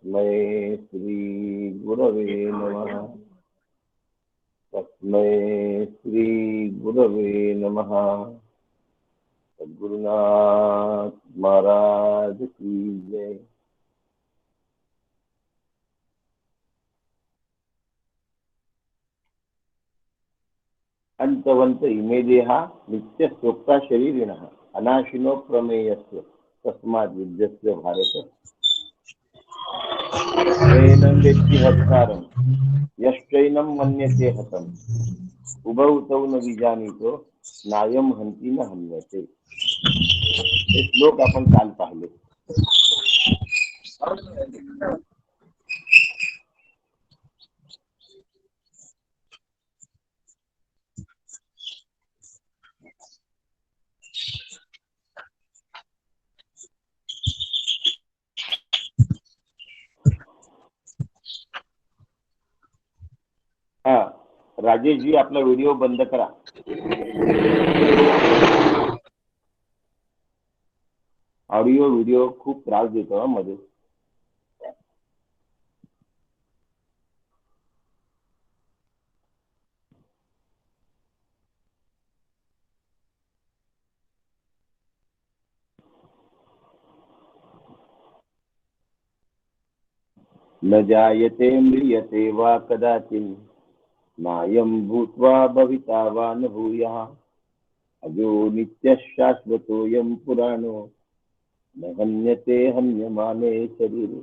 तस्मै श्री गुरवे नमः। तस्मै श्री गुरवे नमः। सद्गुरुनाथ महाराज की जय। अंतवंत इमे देहा नित्य सोक्ता शरीरिणः अनाशिनो प्रमेयस्य तस्मात् विद्यस्य भारत। नैनं वेत्ति हत्तारं यश्चैनं मन्यते हतम् उभौ तौ न विजानीतो नायं हन्ति न हन्यते। हे श्लोक आपण काल पाहिले। हा, राजेश जी आपला व्हिडिओ बंद करा। ऑडिओ व्हिडिओ खूप त्रास देतो मध्ये। न जायते म्रियते वा कदाचित् नायं भूत्वा भविता वा न भूयः अजो नित्यः शाश्वतोऽयं पुराणो न हन्यते हन्यमाने शरीरे।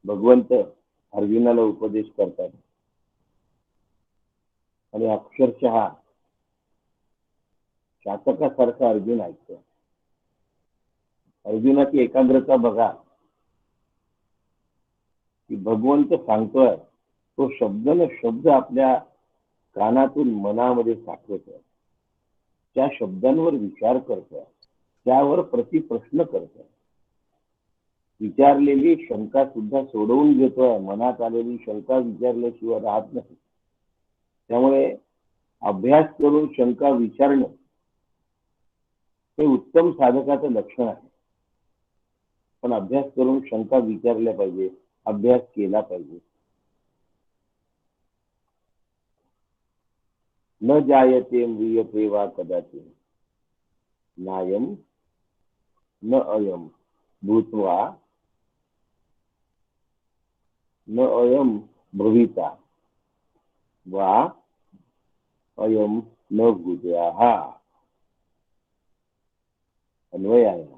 भगवंत अर्जुनाला उपदेश करतात आणि अक्षरशः शासकासारखा अर्जुन ऐकतो। अर्जुनाची एकाग्रता बघा की भगवंत सांगतोय तो शब्द न शब्द आपल्या कानातून मनामध्ये साठवतोय, त्या शब्दांवर विचार करतोय, त्यावर प्रतिप्रश्न करतोय, विचारलेली शंका सुद्धा सोडवून घेतोय। मनात आलेली शंका विचारल्याशिवाय राहत नाही। त्यामुळे अभ्यास करून शंका विचारणं हे उत्तम साधकाचं लक्षण आहे। पण अभ्यास करून शंका विचारल्या पाहिजे, अभ्यास केला पाहिजे। न जायते म्रियते वा कदाचित् नायं न अयं भूत्वा न अयं भविता वा अयं न भूयाः। अन्वय आहे,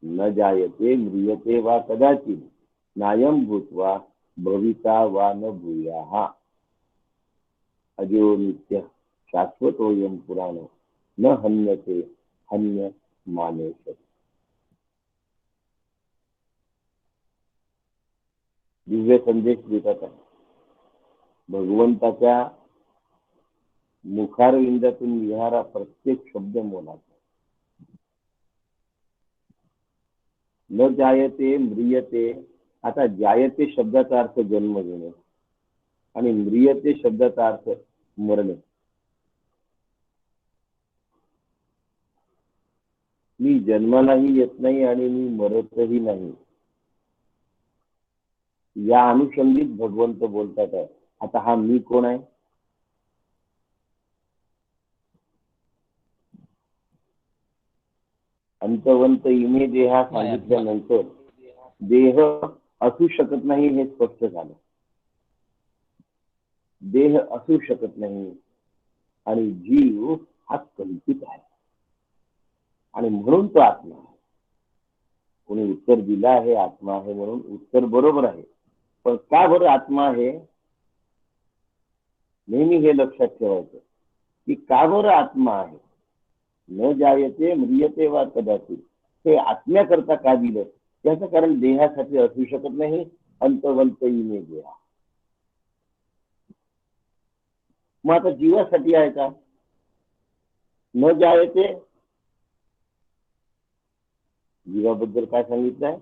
न जायते म्रियते वा कदाचित् नायं भूत्वा भविता वा न भूयाः अजो नित्य शाश्वतोऽयं पुराणो न हन्यते हन्यमाने शरीरे। दिव्य संदेश देतात आहे। भगवंताच्या मुखारविंदातून निघणारा प्रत्येक शब्द मोलाचा। न जायते म्रियते, आता जायते शब्दाचा अर्थ जन्म घेणे आणि म्रियते शब्दाचा अर्थ मरणे। मी जन्मालाही येत नाही आणि मी मरतही नाही, या अनुषंगित भगवंत बोलतात आहे। आता हा मी कोण आहे? अंतवंत इमे देहा सांगितल्यानंतर देह असू शकत नाही हे स्पष्ट झालं। देह असू शकत नाही आणि जीव हा कल्पित आहे आणि म्हणून तो आत्मा आहे। कोणी उत्तर दिलं आहे आत्मा आहे म्हणून, उत्तर बरोबर आहे। पण का बरं आत्मा आहे? नेहमी हे लक्षात ठेवायचं की का बरं आत्मा आहे। न जायते म्रियते वा कदाचित् हे आत्म्याकरता का दिलं? त्याचं कारण देहासाठी असू शकत नाही। अंतवंत इमे देहा, मग आता जीवासाठी आहे का? न जायते, जीवाबद्दल काय सांगितलंय?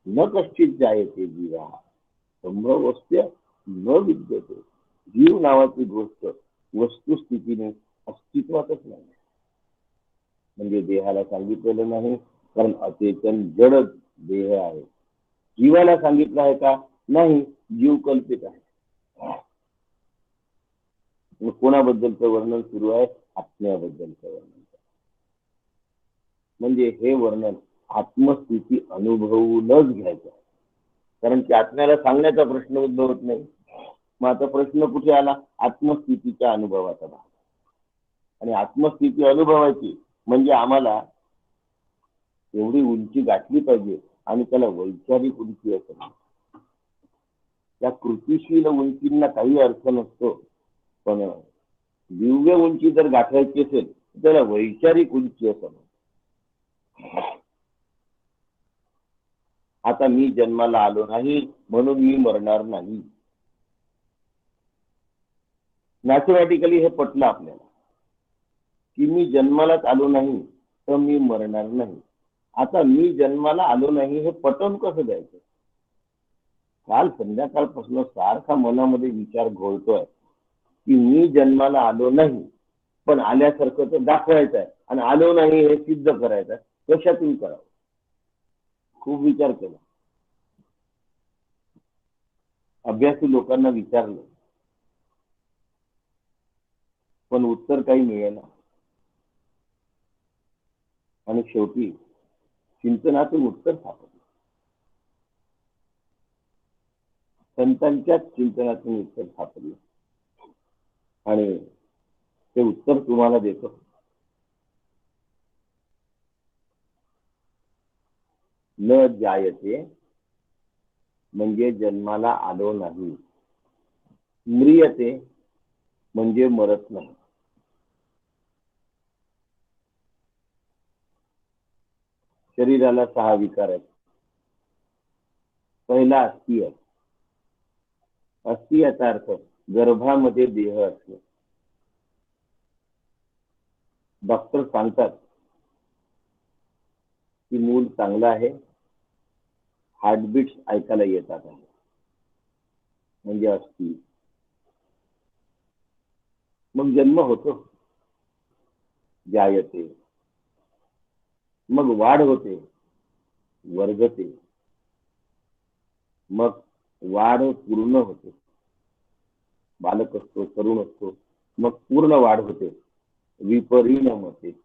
न कश्चित जायते जीवा संभवस्य न विद्यते। जीव नावाची गोष्ट वस्तुस्थितीने अस्तित्वातच नाही, म्हणजे देहाला सांगितलेलं नाही कारण अचेतन जड देह आहे. जीवाला सांगितलं आहे का? नाही, जीव कल्पित आहे. मग कोणाबद्दलचं वर्णन सुरू आहे? आत्म्याबद्दलचं वर्णन. म्हणजे हे वर्णन आत्मस्थिती अनुभवूनच घ्यायचं. कारण की आत्म्याला सांगण्याचा प्रश्न उद्भवत नाही. मग आता प्रश्न कुठे आला? आत्मस्थितीच्या अनुभवाचा भाग. आणि आत्मस्थिती अनुभवायची म्हणजे आम्हाला एवढी उंची गाठली पाहिजे आणि त्याला वैचारिक उंची असं. त्या कृतीशील उंचींना काही अर्थ नसतो, पण दिव्य उंची जर गाठायची असेल त्याला वैचारिक उंची असं. आता मी जन्माला आलो नाही म्हणून मी मरणार नाही. मॅथमॅटिकली हे पटलं आपल्याला की मी जन्मालाच आलो नाही तर मी मरणार नाही. आता मी जन्माला आलो नाही हे पटवून कसं द्यायचं? काल संध्याकाळपासून सारखा मनामध्ये विचार घोळतोय की मी जन्माला आलो नाही पण आल्यासारखं तर दाखवायचं आहे आणि आलो नाही हे सिद्ध करायचं आहे. कशातून करावं? खूप विचार केला, अभ्यासी लोकांना विचारलं, पण उत्तर काही मिळेना. आणि शेवटी चिंतनातून उत्तर सापडलं. संतांच्याच चिंतनातून उत्तर सापडलं आणि ते उत्तर तुम्हाला देतो. न जायते म्हणजे जन्माला आलो नाही, म्रियते म्हणजे मरत नाही. शरीराला 6 विकार आहेत. पहिला अस्थिय. अस्थियाचा अर्थ गर्भामध्ये देह असणे. डॉक्टर सांगतात की मूल चांगलं आहे, हार्टबीट्स ऐकायला येतात आहे, म्हणजे अस्थि. मग जन्म होतो, जायते, मग वाढ होते, वर्गते, मग वाढ पूर्ण होते, बालक असतो, तरुण असतो, मग पूर्ण वाढ होते, विपरिणाम होते.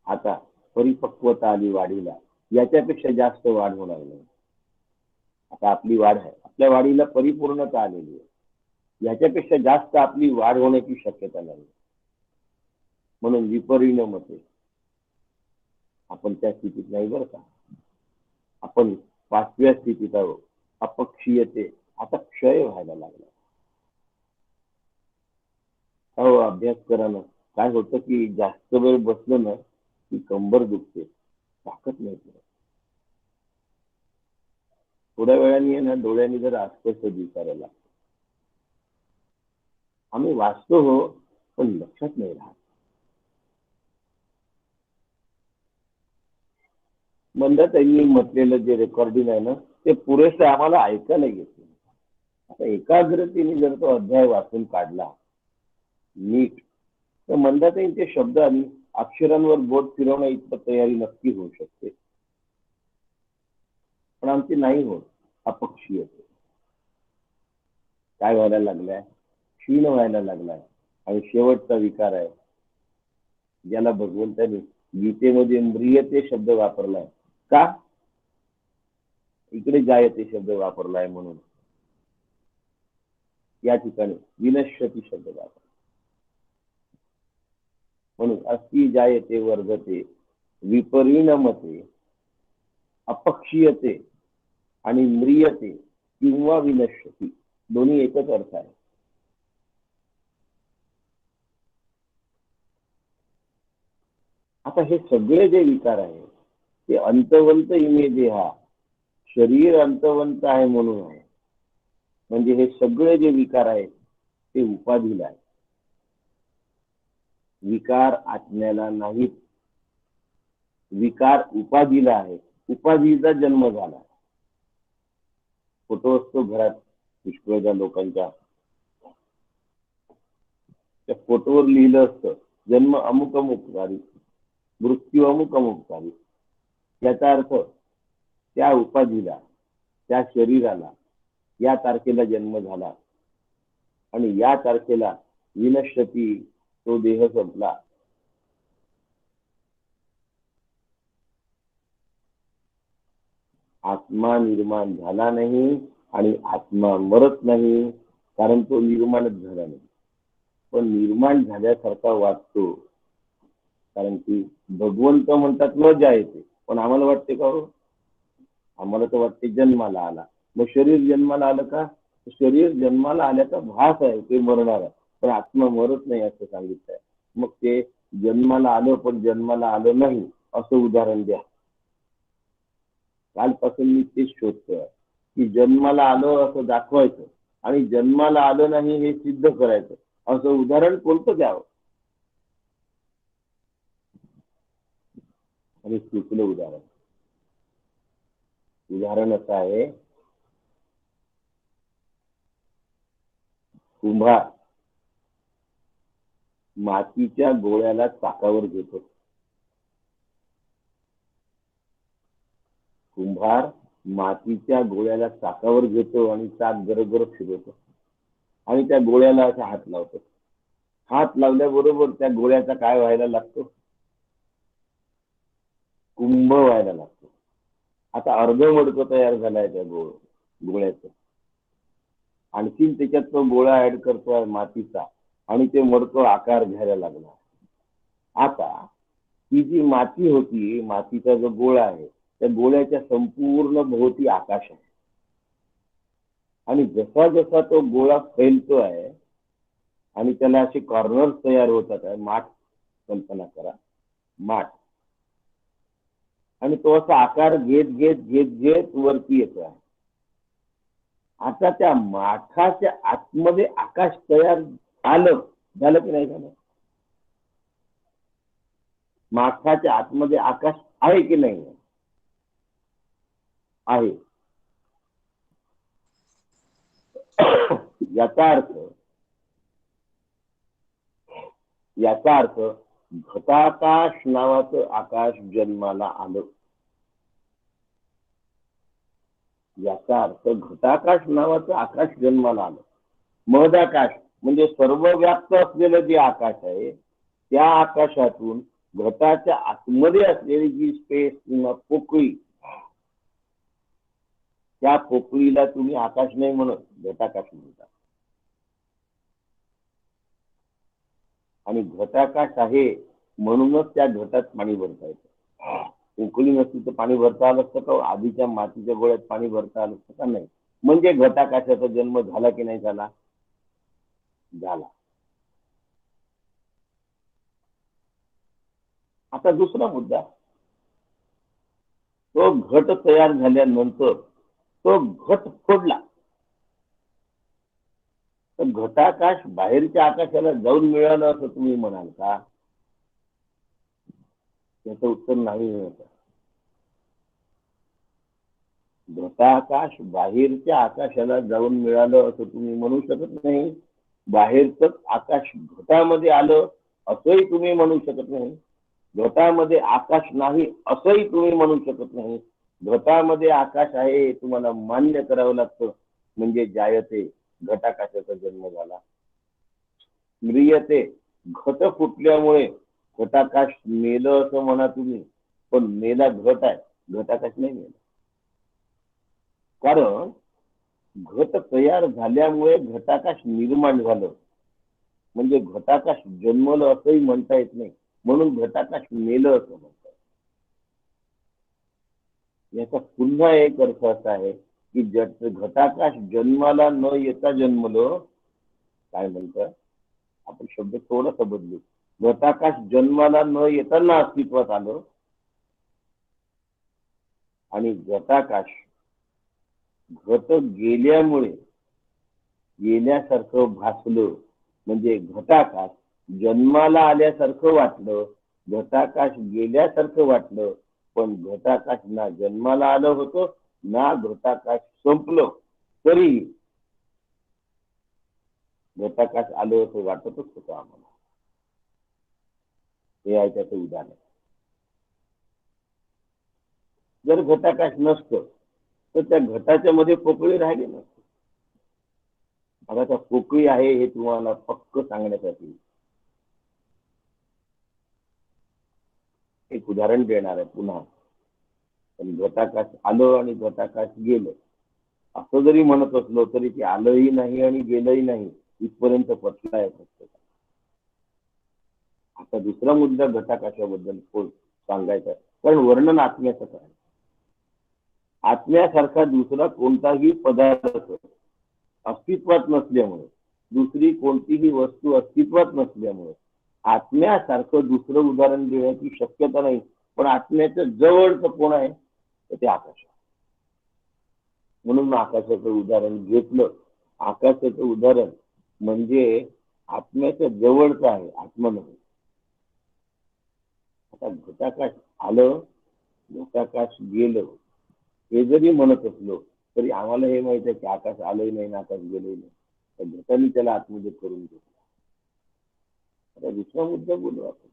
आता परिपक्वता आली वाढीला, याच्यापेक्षा जास्त वाढ होणार नाही. आता आपली वाढ आहे, आपल्या वाढीला परिपूर्णता आलेली आहे, याच्यापेक्षा जास्त आपली वाढ होण्याची शक्यता नाही. म्हणून विपरिणाम होते. आपण त्या स्थितीत नाही बरं का, आपण 5व्या स्थितीत आहोत. अपक्षीयते, आता क्षय व्हायला लागला. हो, अभ्यास करा ना. काय होतं की जास्त वेळ बसलं ना की कंबर दुखते, ताकद नाही. थोड्या वेळाने ना डोळ्यांनी जर अस्पष्ट दिसायला लागतं. आम्ही वाचतो हो, पण लक्षात नाही राहत. मंदाताईंनी म्हटलेलं जे रेकॉर्डिंग आहे ना, ते पुरेसे आम्हाला ऐकायला येत नाही. आता एकाग्रतेने जर तो अध्याय वाचून काढला नीट, तर मंदाताईंचे शब्द आणि अक्षरांवर बोट फिरवण्या इतपत तयारी नक्की होऊ शकते. पण आमची नाही होत. अपक्षीय काय व्हायला लागलाय? क्षीण व्हायला लागलाय. आणि शेवटचा विकार आहे ज्याला भगवंताने गीतेमध्ये म्रियते शब्द वापरलाय. का? इकडे जायते शब्द वापरलाय म्हणून या ठिकाणी विनश्यती शब्द वापर. म्हणून अस्ति जायते वर्धते विपरिणमते अपक्षीयते आणि म्रियते किंवा विनश्यती, दोन्ही एकच अर्थ आहे. आता हे सगळे जे विकार आहे ते अंतवंत इमे देहा, शरीर अंतवंत आहे म्हणून आहे. म्हणजे हे सगळे जे विकार आहेत ते उपाधीला आहे. विकार आत्म्याला नाहीत, विकार उपाधीला आहे. उपाधीचा जन्म झाला. फोटो असतो घरात पुष्कळदा लोकांच्या, त्या फोटोवर लिहिलं असतं जन्म अमुक अमुक तारीख, मृत्यू अमुक अमुक तारीख. याचा अर्थ त्या उपाधीला, त्या शरीराला या तारखेला जन्म झाला आणि या तारखेला विनश्यती, तो देह संपला. आत्मा निर्माण झाला नाही आणि आत्मा मरत नाही, कारण तो निर्माणच झाला नाही. पण निर्माण झाल्यासारखा वाटतो, कारण की भगवंत म्हणतात न जायते, पण आम्हाला वाटते का हो? आम्हाला तर वाटते जन्माला आला. मग शरीर जन्माला आलं का? शरीर जन्माला आल्याचा भास आहे, ते मरणार आहे, पण आत्मा मरत नाही असं सांगितलं आहे. मग ते जन्माला आलं पण जन्माला आलं नाही असं उदाहरण द्या. कालपासून मी तेच शोधतोय की जन्माला आलं असं दाखवायचं आणि जन्माला आलं नाही हे सिद्ध करायचं, असं उदाहरण कोणतं द्यावं. आणि चुकलं उदाहरण. उदाहरण असं आहे, कुंभार मातीच्या गोळ्याला चाकावर घेतो. कुंभार मातीच्या गोळ्याला चाकावर घेतो आणि चाक गरगर फिरवतो आणि त्या गोळ्याला असा हात लावतो. हात लावल्याबरोबर त्या गोळ्याचा काय व्हायला लागतो? कुंभ व्हायला लागतो. आता अर्ध मडकं तयार झालाय त्या गोळ्याचं. आणखीन त्याच्यात तो गोळा ऍड करतोय मातीचा आणि ते मडकं आकार घ्यायला लागला. आता ही जी माती होती, मातीचा जो गोळा आहे, त्या गोळ्याच्या संपूर्ण भोवती आकाश आहे. आणि जसा जसा तो गोळा फैलतो आहे आणि त्याला असे कॉर्नर्स तयार होतात आहे, माठ कल्पना करा, माठ, आणि तो असा आकार घेत घेत घेत घेत वरती येतो आहे. आता त्या माठाच्या आतमध्ये आकाश तयार झालं की नाही झालं? माठाच्या आतमध्ये आकाश आहे की नाही? आहे. याचा अर्थ घटाकाश नावाचं आकाश जन्माला आलं. याचा अर्थ घटाकाश नावाचं आकाश जन्माला आलं. महदाकाश म्हणजे सर्वव्याप्त असलेलं जे आकाश आहे, त्या आकाशातून घटाच्या आतमध्ये असलेली जी स्पेस किंवा पोकळी, त्या पोकळीला तुम्ही आकाश नाही म्हणत, घटाकाश म्हणता. आणि घटाकाश आहे म्हणूनच त्या घटात पाणी भरता येतं. पोकळी नसती तर पाणी भरता आलं असतं का? आधीच्या मातीच्या गोळ्यात पाणी भरता आलं असतं का? नाही. म्हणजे घटाकाशाचा जन्म झाला की नाही झाला? झाला. आता दुसरा मुद्दा, तो घट तयार झाल्यानंतर तो घट फोडला तर घटाकाश बाहेरच्या आकाशाला जाऊन मिळालं असं तुम्ही म्हणाल का? त्याचं उत्तर नाही मिळत. घटाकाश बाहेरच्या आकाशाला जाऊन मिळालं असं तुम्ही म्हणू शकत नाही. बाहेरच आकाश घटामध्ये आलं असंही तुम्ही म्हणू शकत नाही. घटामध्ये आकाश नाही असंही तुम्ही म्हणू शकत नाही. घटामध्ये आकाश आहे हे तुम्हाला मान्य करावं लागतं, म्हणजे जायते, घटाकाशाचा जन्म झाला. म्रियते, घट फुटल्यामुळे घटाकाश मेलं असं म्हणा तुम्ही, पण मेला घट आहे, घटाकाश नाही मेला. कारण घट तयार झाल्यामुळे घटाकाश निर्माण झालं, म्हणजे घटाकाश जन्मलं असंही म्हणता येत नाही, म्हणून घटाकाश मेलं असं म्हणतात. याचा पुन्हा एक अर्थ असा आहे की घटाकाश जन्माला न येता जन्मलं, काय म्हणतात आपण शब्द थोडासा बदलू, घटाकाश जन्माला न येताना अस्तित्वात आलं आणि घटाकाश घट गेल्यामुळे गेल्यासारखं भासलं, म्हणजे घटाकाश जन्माला आल्यासारखं वाटलं, घटाकाश गेल्यासारखं वाटलं, पण घटाकाश ना जन्माला आलं होतं ना घटाकाश संपलं, तरी घटाकाश आलं असं वाटतच होतं आम्हाला. हे आहे त्याचं उदाहरण. जर घटाकाश नसतं तर त्या घटाच्या मध्ये पोकळी राहिली नसते. आता त्या पोकळी आहे हे तुम्हाला पक्क सांगण्यासाठी एक उदाहरण देणार आहे पुन्हा. पण घटाकाश आलं आणि घटाकाश गेलं असं जरी म्हणत असलो तरी ते आलंही नाही आणि गेलंही नाही इथपर्यंत पटलं आहे फक्त. आता दुसरा मुद्दा घटाकाशाबद्दल सांगायचा आहे, कारण वर्णन आत्म्याचं आहे. आत्म्यासारखा दुसरा कोणताही पदार्थ अस्तित्वात नसल्यामुळे, दुसरी कोणतीही वस्तू अस्तित्वात नसल्यामुळे आत्म्यासारखं दुसरं उदाहरण देण्याची शक्यता नाही. पण आत्म्याचं जवळचं कोण आहे तर ते आकाश आहे. म्हणून आकाशाचं उदाहरण घेतलं. आकाशाचं उदाहरण म्हणजे आत्म्याच्या जवळचं आहे, आत्मा नाही. आता घटाकाश आलं घटाकाश गेलं हे जरी म्हणत असलो तरी आम्हाला हे माहित आहे की आकाश आलंही नाही आकाश गेलंही नाही. तर घटाने त्याला आतमध्ये करून घेतला. आता दुसरा मुद्दा बोलू आपण.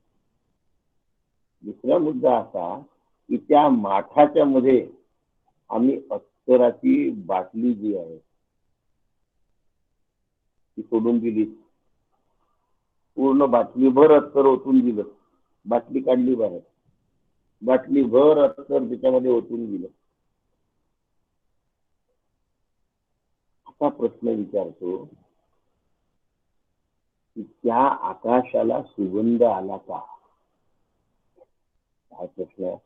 दुसरा मुद्दा असा की त्या माठाच्या मध्ये आम्ही अत्तराची बाटली जी आहे ती सोडून दिली. पूर्ण बाटली भर अत्तर ओतून दिलं. बाटली काढली बाहेर. बाटली भर अत्तर त्याच्यामध्ये ओतून दिलं. असा प्रश्न विचारतो की त्या आकाशाला सुगंध आला का? हा प्रश्न आहे.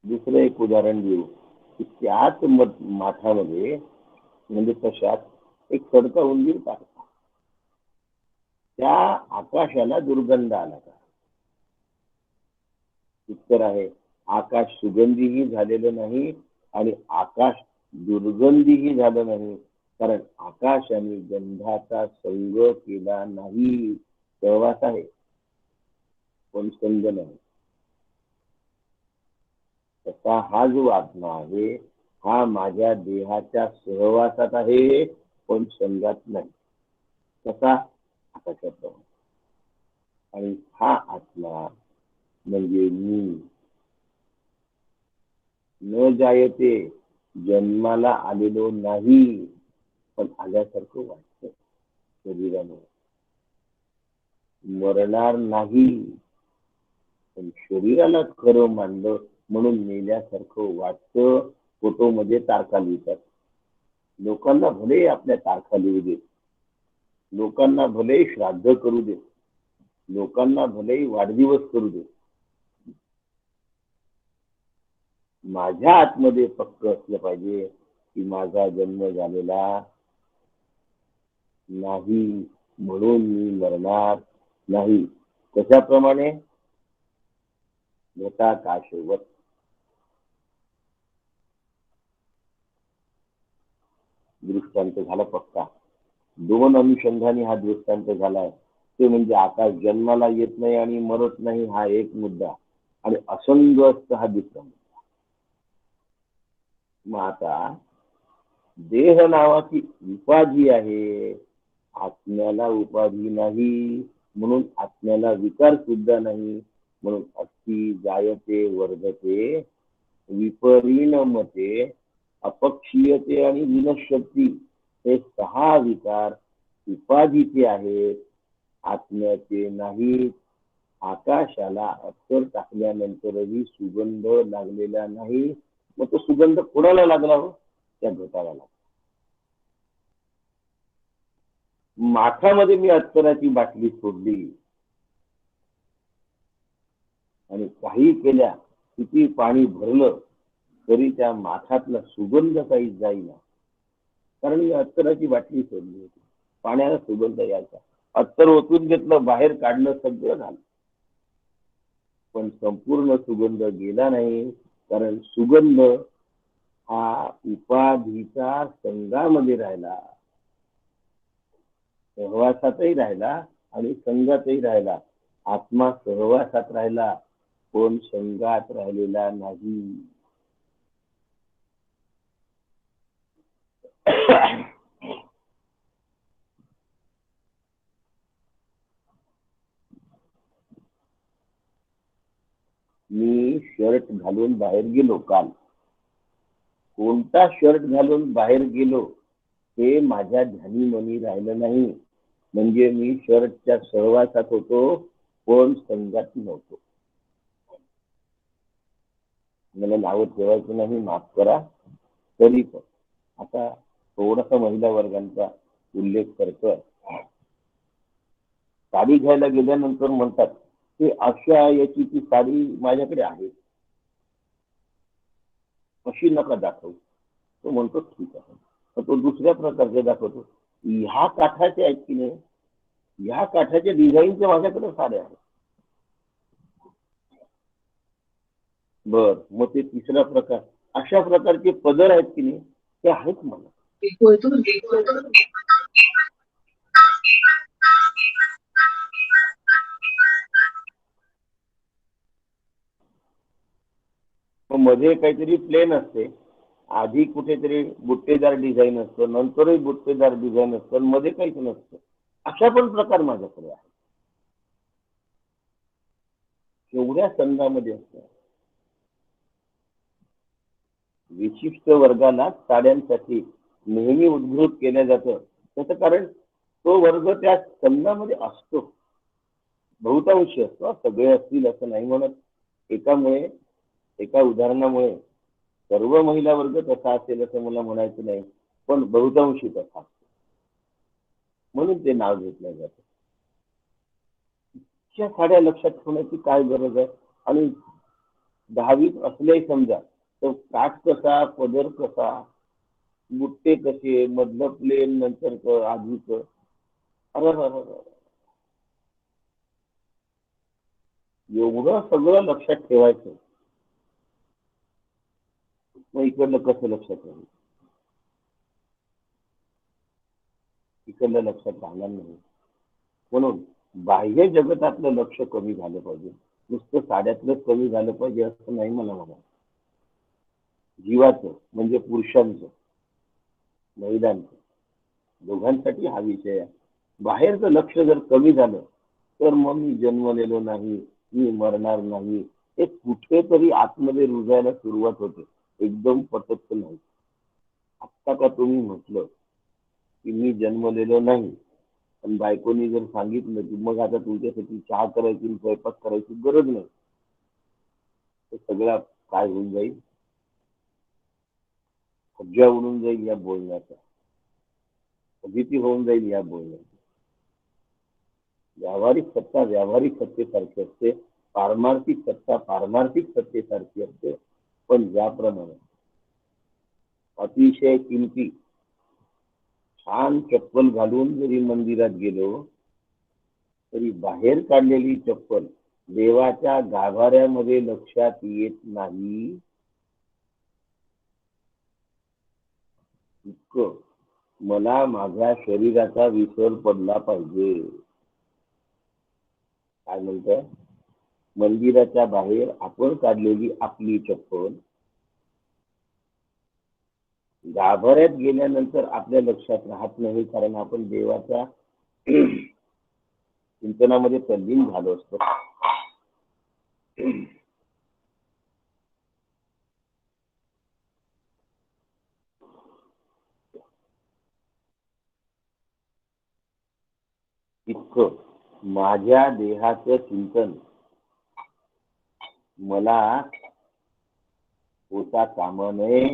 दुसरं एक उदाहरण देऊ की त्याच माठामध्ये म्हणजे तशात एक सडका उंदीर टाकला. त्या आकाशाला दुर्गंध आला का? उत्तर आहे आकाश सुगंधीही झालेलं नाही आणि आकाश दुर्गंधीही झालं नाही, कारण आकाशाने गंधाचा संग केला नाही. सहवास आहे पण संग नाही. तसा हा जो आत्मा आहे हा माझ्या देहाच्या सहवासात आहे पण संगात नाही. कसा? आकाशात. आणि हा आत्मा म्हणजे मी न जायते जन्माला आलेलो नाही पण आल्यासारखं वाटतं. शरीराने मरणार नाही पण शरीराला खरं मानलं म्हणून मेल्यासारखं वाटतं. फोटोमध्ये तारखा लिहितात. लोकांना भले आपल्या तारखा लिहू देत, लोकांना भले श्राद्ध करू देत, लोकांना भले वाढदिवस करू देत, माझ्या आतमध्ये पक्क असलं पाहिजे की माझा जन्म झालेला नाही म्हणून मी मरणार नाही. कशाप्रमाणे? घटाकाशवत. दृष्टांत झाला पक्का. दोन अनुषंगाने हा दृष्टांत झालाय. ते म्हणजे आकाश जन्माला येत नाही आणि मरत नाही हा एक मुद्दा आणि असंग असत हा दुसरा मुद्दा. मग आता देह नावाची उपाधी आहे, आत्म्याला उपाधी नाही म्हणून आत्म्याला विकार सुद्धा नाही. म्हणून अस्ति जायते वर्धते विपरिणमते अपक्षीयते आणि विनश्यती हे 6 विकार उपाधीचे आहेत, आत्म्याचे नाही. आकाशाला अत्तर टाकल्यानंतरही सुगंध लागलेला नाही. मग तो सुगंध कोणाला लागला हो? त्या घटाला लागला. माठामध्ये मी अत्तराची बाटली सोडली आणि काही केल्या, किती पाणी भरलं तरी त्या माठातला सुगंध काही जाईना, कारण मी अत्तराची बाटली सोडली होती. पाण्याला सुगंध यायचा. अत्तर ओतून घेतलं, बाहेर काढलं, सगळं झालं पण संपूर्ण सुगंध गेला नाही, कारण सुगंध हा उपाधीचा संघामध्ये राहिला, सहवासातही राहिला आणि संघातही राहिला. आत्मा सहवासात राहिला पण संघात राहिलेला नाही. मी शर्ट घालून बाहेर गेलो काल, कोणता शर्ट घालून बाहेर गेलो हे माझ्या ध्यानीमनी राहिलं नाही. म्हणजे मी शर्टच्या सहवासात होतो पण संघात नव्हतो. मला नाव ठेवायचं नाही, माफ करा. तरी पण आता थोडासा महिला वर्गांचा उल्लेख करतोय. साडी घ्यायला गेल्यानंतर म्हणतात की अशा याची ती साडी माझ्याकडे आहे, अशी नका दाखवू. तो म्हणतो ठीक आहे. तो दुसऱ्या प्रकारचे दाखवतो. ह्या काठाचे आहेत की नाही, ह्या काठाच्या डिझाईनच्या माझ्याकडे साड्या आहेत. बर, मग ते तिसरा प्रकार, अशा प्रकारचे पदर आहेत की नाही, ते आहेत मला. मध्ये काहीतरी प्लेन असते, आधी कुठेतरी बुट्टेदार डिझाईन असतं, नंतरही बुट्टेदार डिझाईन असतं, मध्ये काहीच नसतं. अशा पण प्रकार माझ्याकडे आहे. एवढ्या संघामध्ये असतात. विशिष्ट वर्गाला साड्यांसाठी नेहमी उद्धृत केलं जातं. त्याचं कारण तो वर्ग त्या संघामध्ये असतो, बहुतांशी असतो. सगळे असतील असं नाही म्हणत. एकामुळे, एका उदाहरणामुळे सर्व महिला वर्ग तसा असेल असं मला म्हणायचं नाही, पण बहुतांशी तसा असतो, म्हणून ते नाव घेतलं जातं. त्या साड्या लक्षात ठेवण्याची काय गरज आहे? आणि 10वीत असल्याही समजा तर काठ कसा, पदर कसा, बुट्टे कसे, मधलं प्लेन, नंतर आधीच, अरे एवढं सगळं लक्षात ठेवायचं. मग इकडलं कसं लक्षात ठेवायचं? इकडलं लक्षात राहणार नाही. म्हणून बाह्य जगतातलं लक्ष कमी झालं पाहिजे, नुसतं साड्यातलंच कमी झालं पाहिजे असं नाही मला म्हणायचं. जीवाचं म्हणजे पुरुषांचं, महिलांचं, दोघांसाठी हा विषय आहे. बाहेरचं लक्ष जर कमी झालं तर मग मी जन्मलेलो नाही, मी मरणार नाही, हे कुठेतरी आतमध्ये रुजायला सुरुवात होते. एकदम पटत नाही. आत्ता का तुम्ही म्हटलं की मी जन्मलेलो नाही, पण बायकोनी जर सांगितलं की मग आता तुमच्यासाठी चहा करायची, स्वयंपाक करायची गरज नाही, तर सगळा काय होऊन जाईल? सगळ्या उडून जाईल या बोलण्याचा, भीती होऊन जाईल या बोलण्याची. व्यावहारिक सत्ता व्यावहारिक सत्तेसारखी असते, पारमार्थिक सत्ता पारमार्थिक सत्तेसारखी असते. पण ज्याप्रमाणे अतिशय किमती छान चप्पल घालून जरी मंदिरात गेलो तरी बाहेर काढलेली चप्पल देवाच्या गाभाऱ्यामध्ये लक्षात येत नाही, इतकं मला माझ्या शरीराचा विसर पडला पाहिजे. काय म्हणतोय? मंदिराच्या बाहेर आपण काढलेली आपली चप्पल गाभाऱ्यात गेल्यानंतर आपल्या लक्षात राहत नाही, कारण आपण देवाच्या चिंतनामध्ये तल्लीन झालो असतो. इतकं माझ्या देहाचं चिंतन मला होता कामा नये,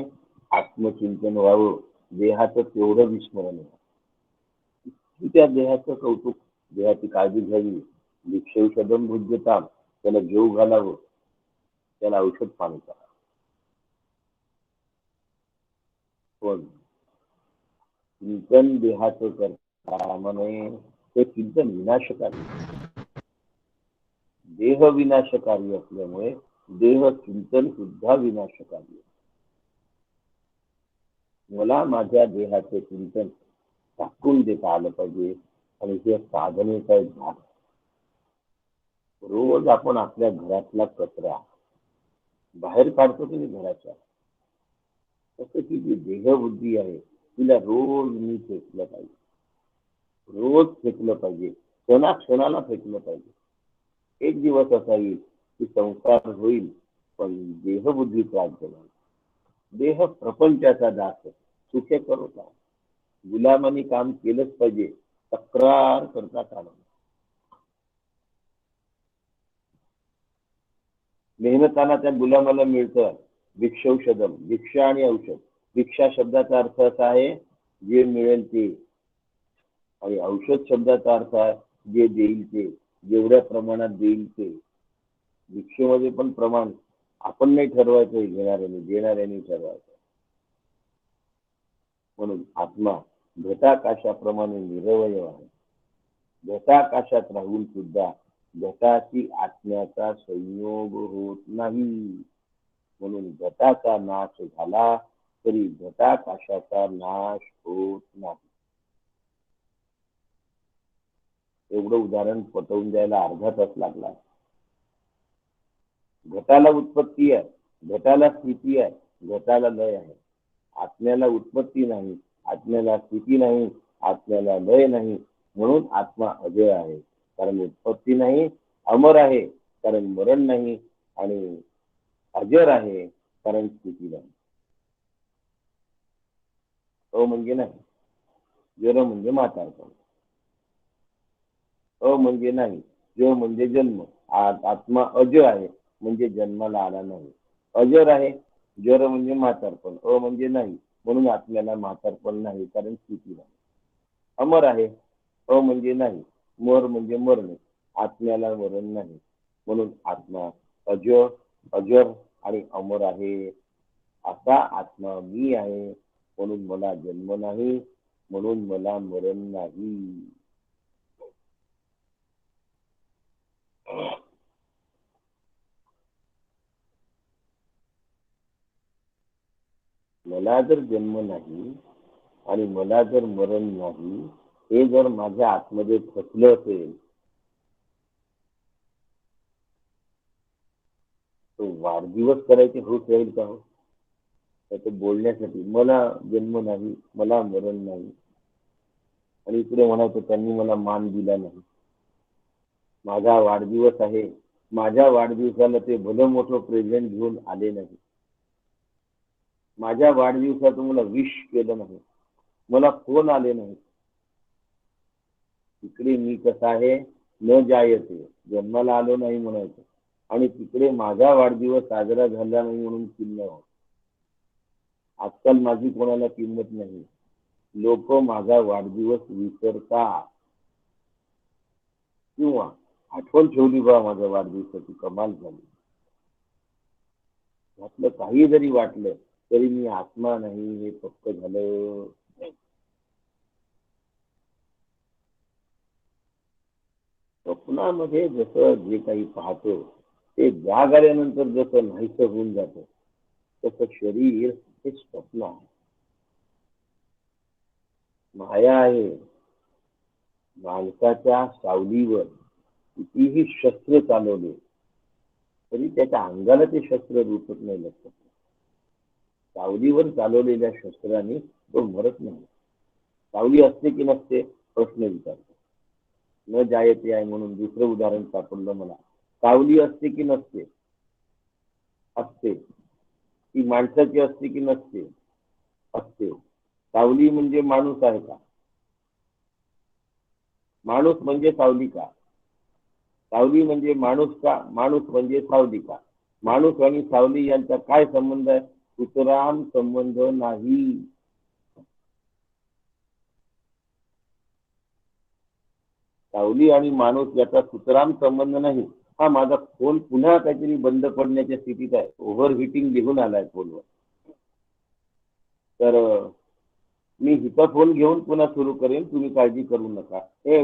आत्मचिंतन व्हावं, देहाचं तेवढं विस्मरण आहे. त्या देहाचं कौतुक, देहाची काळजी घ्यावी, भिक्षौषधम भुज्यताम, त्याला जेव घालावं, त्याला औषध पाणी करा. पण चिंतन देहाचं करता कामा नये, ते चिंतन विनाशकारी, देह विनाशकारी असल्यामुळे देह चिंतन सुद्धा विनाशकारी. मला माझ्या देहाचे चिंतन टाकून देता आलं पाहिजे, आणि हे साधनेचा एक भाग. रोज आपण आपल्या घरातला कचरा बाहेर काढतो की नाही घराच्या, तसं ती जी देहबुद्धी आहे तिला रोज मी फेकलं पाहिजे, रोज फेकलं पाहिजे, क्षणाक्षणाला फेकलं पाहिजे. एक दिवस असा येईल की संसार होईल पण देहबुद्धी त्रास झाला. देह प्रपंचाचा दास सुखे करोता. गुलामानी काम केलंच पाहिजे, तक्रार करता कामा नये. मेहनताना त्या गुलामाला मिळतं भिक्षौषधम, भिक्षा आणि औषध. भिक्षा शब्दाचा अर्थ असा आहे जे मिळेल ते, आणि औषध शब्दाचा अर्थ आहे जे देईल ते, जेवढ्या प्रमाणात देईल ते. भिक्षेमध्ये पण प्रमाण आपण नाही ठरवायचं, घेणाऱ्याने देणाऱ्याने ठरवायचं. म्हणून आत्मा घटाकाशाप्रमाणे निरवय आहे. घटाकाशात राहून सुद्धा घटाची आत्म्याचा संयोग होत नाही. म्हणून घटाचा नाश झाला तरी घटाकाशाचा नाश होत नाही. एवढं उदाहरण पटवून द्यायला अर्धा तास लागला. घटाला उत्पत्ती आहे, घटाला स्थिती आहे, घटाला लय आहे. आत्म्याला उत्पत्ती नाही, आत्म्याला स्थिती नाही, आत्म्याला लय नाही. म्हणून आत्मा अजय आहे, कारण उत्पत्ती नाही. अमर आहे कारण मरण नाही, आणि अजर आहे कारण स्थिती नाही. अ म्हणजे नाही, जर म्हणजे म्हातारपण. अ म्हणजे नाही, ज म्हणजे जन्म. आत्मा अज आहे म्हणजे जन्माला आला नाही. अजर आहे, जर म्हणजे म्हातारपण. अ म्हणजे नाही, म्हणून आत्म्याला म्हातारपण नाही, कारण स्थिती नाही. अमर आहे, अ म्हणजे नाही, मर म्हणजे मरणे. आत्म्याला मरण नाही, म्हणून आत्मा अज, अजर आणि अमर आहे. असा आत्मा मी आहे, म्हणून मला जन्म नाही, म्हणून मला मरण नाही. मला जर जन्म नाही आणि मला जर मरण नाही, हे जर माझ्या आतमध्ये खचलं असेल, तो वाढदिवस करायचे होत राहील का हो? तर बोलण्यासाठी मला जन्म नाही, मला मरण नाही, आणि इकडे म्हणायचं त्यांनी मला मान दिला नाही. माझा वाढदिवस आहे, माझ्या वाढदिवसाला ते भलं मोठं प्रेझेंट घेऊन आले नाही. माझ्या वाढदिवसाचं मला विश केलं नाही, मला फोन आले नाही. इकडे मी कसा आहे, न जायते, जन्माला आलो नाही म्हणायचं, आणि तिकडे माझा वाढदिवस साजरा झाला नाही म्हणून किल्ल. आजकाल माझी कोणाला किंमत नाही. लोक माझा वाढदिवस विसरतात, किंवा आठवण ठेवली बा माझ्या वाढदिवसाची, कमाल झाली. आपलं काही जरी वाटलं तरी मी आत्मा नाही हे पक्क झालं. स्वप्नामध्ये जसं जे काही पाहतो ते जाग आल्यानंतर जसं नाहीस होऊन जातं, तसं शरीर हे स्वप्न आहे, माया आहे. माणसाच्या सावलीवर कितीही शस्त्र चालवले तरी त्याच्या अंगाला ते शस्त्र रुचत नाही. लक्षात, सावलीवर चालवलेल्या शस्त्राने तो मरत नाही. सावली असते की नसते प्रश्न विचारतो. न जायते आहे म्हणून दुसरं उदाहरण सापडलं मला. सावली असते की नसते? असते. ती माणसाची असते की नसते? असते. सावली म्हणजे माणूस आहे का? माणूस म्हणजे सावली का? सावली म्हणजे माणूस का? माणूस म्हणजे सावली का? माणूस आणि सावली यांचा काय संबंध आहे? सुतराम संबंध नाही. सावली आणि माणूस याचा सुतराम संबंध नाही. हा माझा फोन पुन्हा काहीतरी बंद पडण्याच्या स्थितीत आहे, ओव्हर हिटिंग लिहून आलाय फोनवर. तर मी हिचा फोन घेऊन पुन्हा सुरू करेन, तुम्ही काळजी करू नका. हे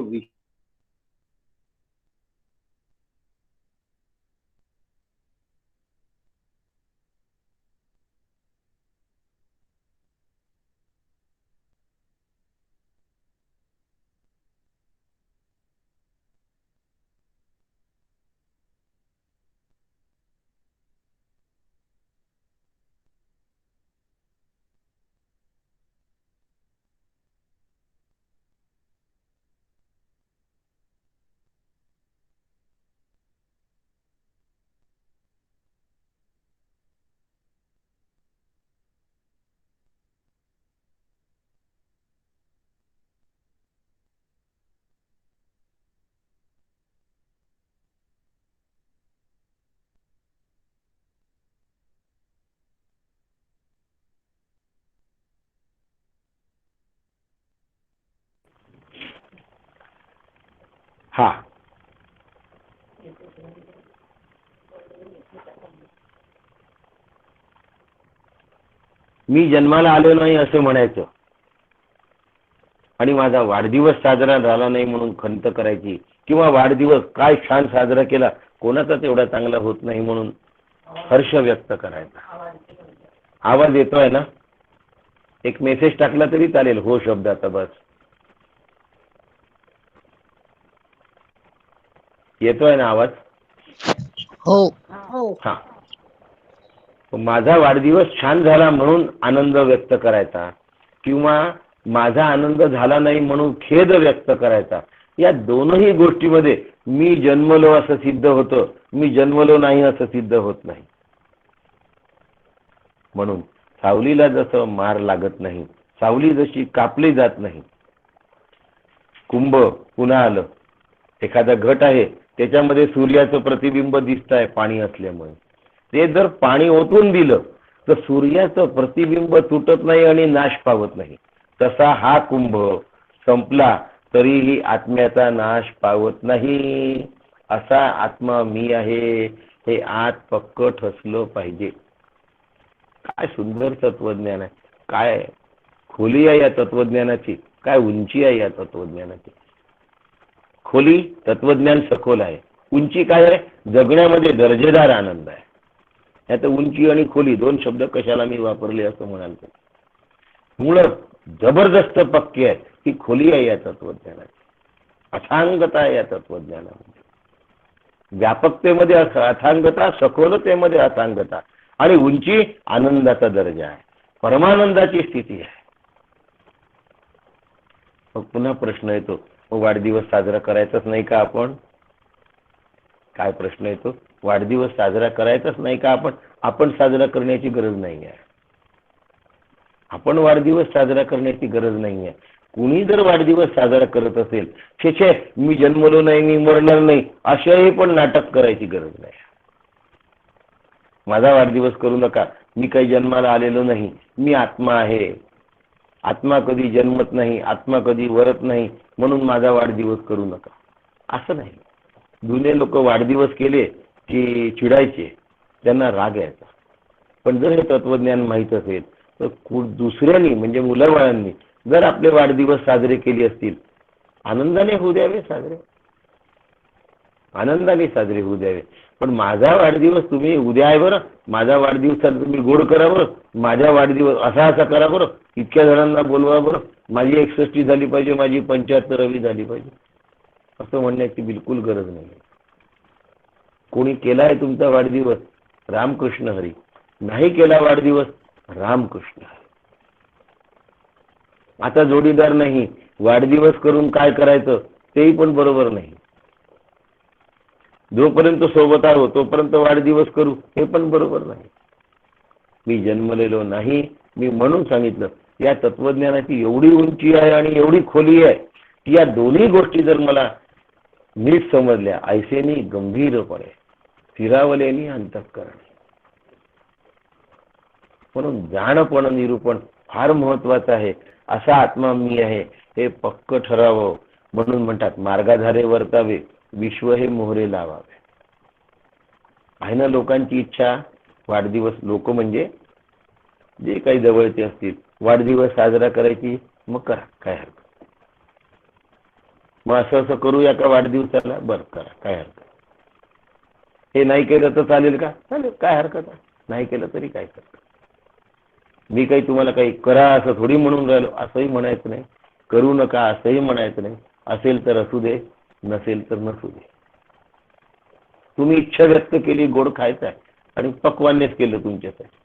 हा, मी जन्माला आलो नाही असं म्हणायचं आणि माझा वाढदिवस साजरा झाला नाही म्हणून खंत करायची, किंवा वाढदिवस काय छान साजरा केला, कोणाचाच एवढा चांगला होत नाही म्हणून हर्ष व्यक्त करायचा. आवाज येतोय ना? एक मेसेज टाकला तरी चालेल, हो शब्दाचा. बस येतोय ना आवाज? हो. हा, माझा वाढदिवस छान झाला म्हणून आनंद व्यक्त करायचा, किंवा माझा आनंद झाला नाही म्हणून खेद व्यक्त करायचा. या दोनही गोष्टीमध्ये मी जन्मलो असं सिद्ध होतं, मी जन्मलो नाही असं सिद्ध होत नाही. म्हणून सावलीला जसं मार लागत नाही, सावली जशी कापली जात नाही. कुंभ पुन्हा आलं, एखादा घट आहे त्याच्यामध्ये सूर्याचं प्रतिबिंब दिसतंय पाणी असल्यामुळे. ते जर पाणी ओतून दिलं तर सूर्याचं प्रतिबिंब तुटत नाही आणि नाश पावत नाही. तसा हा कुंभ संपला तरीही आत्म्याचा नाश पावत नाही. असा आत्मा मी आहे हे आत पक्क ठसलं पाहिजे. काय सुंदर तत्वज्ञान आहे, काय खोली आहे या तत्वज्ञानाची, काय उंची आहे या तत्वज्ञानाची. खोली तत्वज्ञान सखोल आहे, उंची काय आहे? जगण्यामध्ये दर्जेदार आनंद आहे. आता उंची आणि खोली दोन शब्द कशाला मी वापरले असं म्हणाल तर मूळ जबरदस्त पक्की आहे ही खोली आहे या तत्वज्ञानाची. अथांगता आहे या तत्वज्ञानामध्ये, व्यापकतेमध्ये अथांगता, सखोलतेमध्ये अथांगता, आणि उंची आनंदाचा दर्जा आहे, परमानंदाची स्थिती आहे. मग पुन्हा प्रश्न येतो, वाढदिवस साजरा करायचाच नाही का आपण? काय प्रश्न येतो? वाढदिवस साजरा करायचाच नाही का आपण? आपण साजरा करण्याची गरज नाही आहे. आपण वाढदिवस साजरा करण्याची गरज नाही आहे. कुणी जर वाढदिवस साजरा करत असेल, छे छे मी जन्मलो नाही, मी मरणार नाही, अशाही पण नाटक करायची गरज नाही. माझा वाढदिवस करू नका, मी काही जन्माला आलेलो नाही, मी आत्मा आहे, आत्मा कधी जन्मत नाही, आत्मा कधी वरत नाही, म्हणून माझा वाढदिवस करू नका, असं नाही. जुने लोक वाढदिवस केले की चिडायचे, त्यांना राग यायचा. पण जर हे तत्वज्ञान माहीत असेल तर दुसऱ्यांनी म्हणजे मुलाबाळांनी जर आपले वाढदिवस साजरे केले असतील, आनंदाने होऊ द्यावे साजरे, आनंदाने साजरे होऊ द्यावे. पण माझा वाढदिवस तुम्ही उद्या आहे बरं, माझा वाढदिवसात तुम्ही गोड करा बरं, माझा वाढदिवस असा असा करा बरं, इतक्या जणांना बोलवा बरं, माझी 61 झाली पाहिजे, माझी 75वी झाली पाहिजे, असं म्हणण्याची बिलकुल गरज नाही. कोणी केलाय तुमचा वाढदिवस, रामकृष्ण हरी. नाही केला वाढदिवस, रामकृष्ण हरी. आता जोडीदार नाही, वाढदिवस करून काय करायचं तेही पण बरोबर नाही. जोपर्यंत सोबत आहो तोपर्यंत वाढदिवस करू हे पण बरोबर नाही. मी जन्मलेलो नाही, मी म्हणून सांगितलं. या तत्वज्ञानाची एवढी उंची आहे आणि एवढी खोली आहे की या दोन्ही गोष्टी जर मला नीट समजल्या, ऐसेनी गंभीरपणे स्थिरावलेनी अंतःकरणी. म्हणून जाणपण निरूपण फार महत्वाचं आहे. असा आत्मा मी आहे हे पक्क ठरावं. म्हणून म्हणतात मार्गाधारे वर्तावे, विश्व हे मोहरे लावावे. आहे ना लोकांची इच्छा वाढदिवस, लोक म्हणजे जे काही जवळचे असतील, वाढदिवस साजरा करायची, मग करा, काय हरकत. मग असं असं करूया का वाढदिवसाला? बरं करा, काय हरकत. हे नाही केलं तर चालेल का? चालेल, काय हरकत आहे, नाही केलं तरी काय हरकत. मी काही तुम्हाला काही करा असं थोडी म्हणून राहिलो, असंही म्हणायचं नाही, करू नका असंही म्हणायचं नाही. असेल तर असू दे, नसेल तर नसू दे. तुम्ही इच्छा व्यक्त केली गोड खायचं आहे आणि पक्वान्यच केलं तुमच्यासाठी,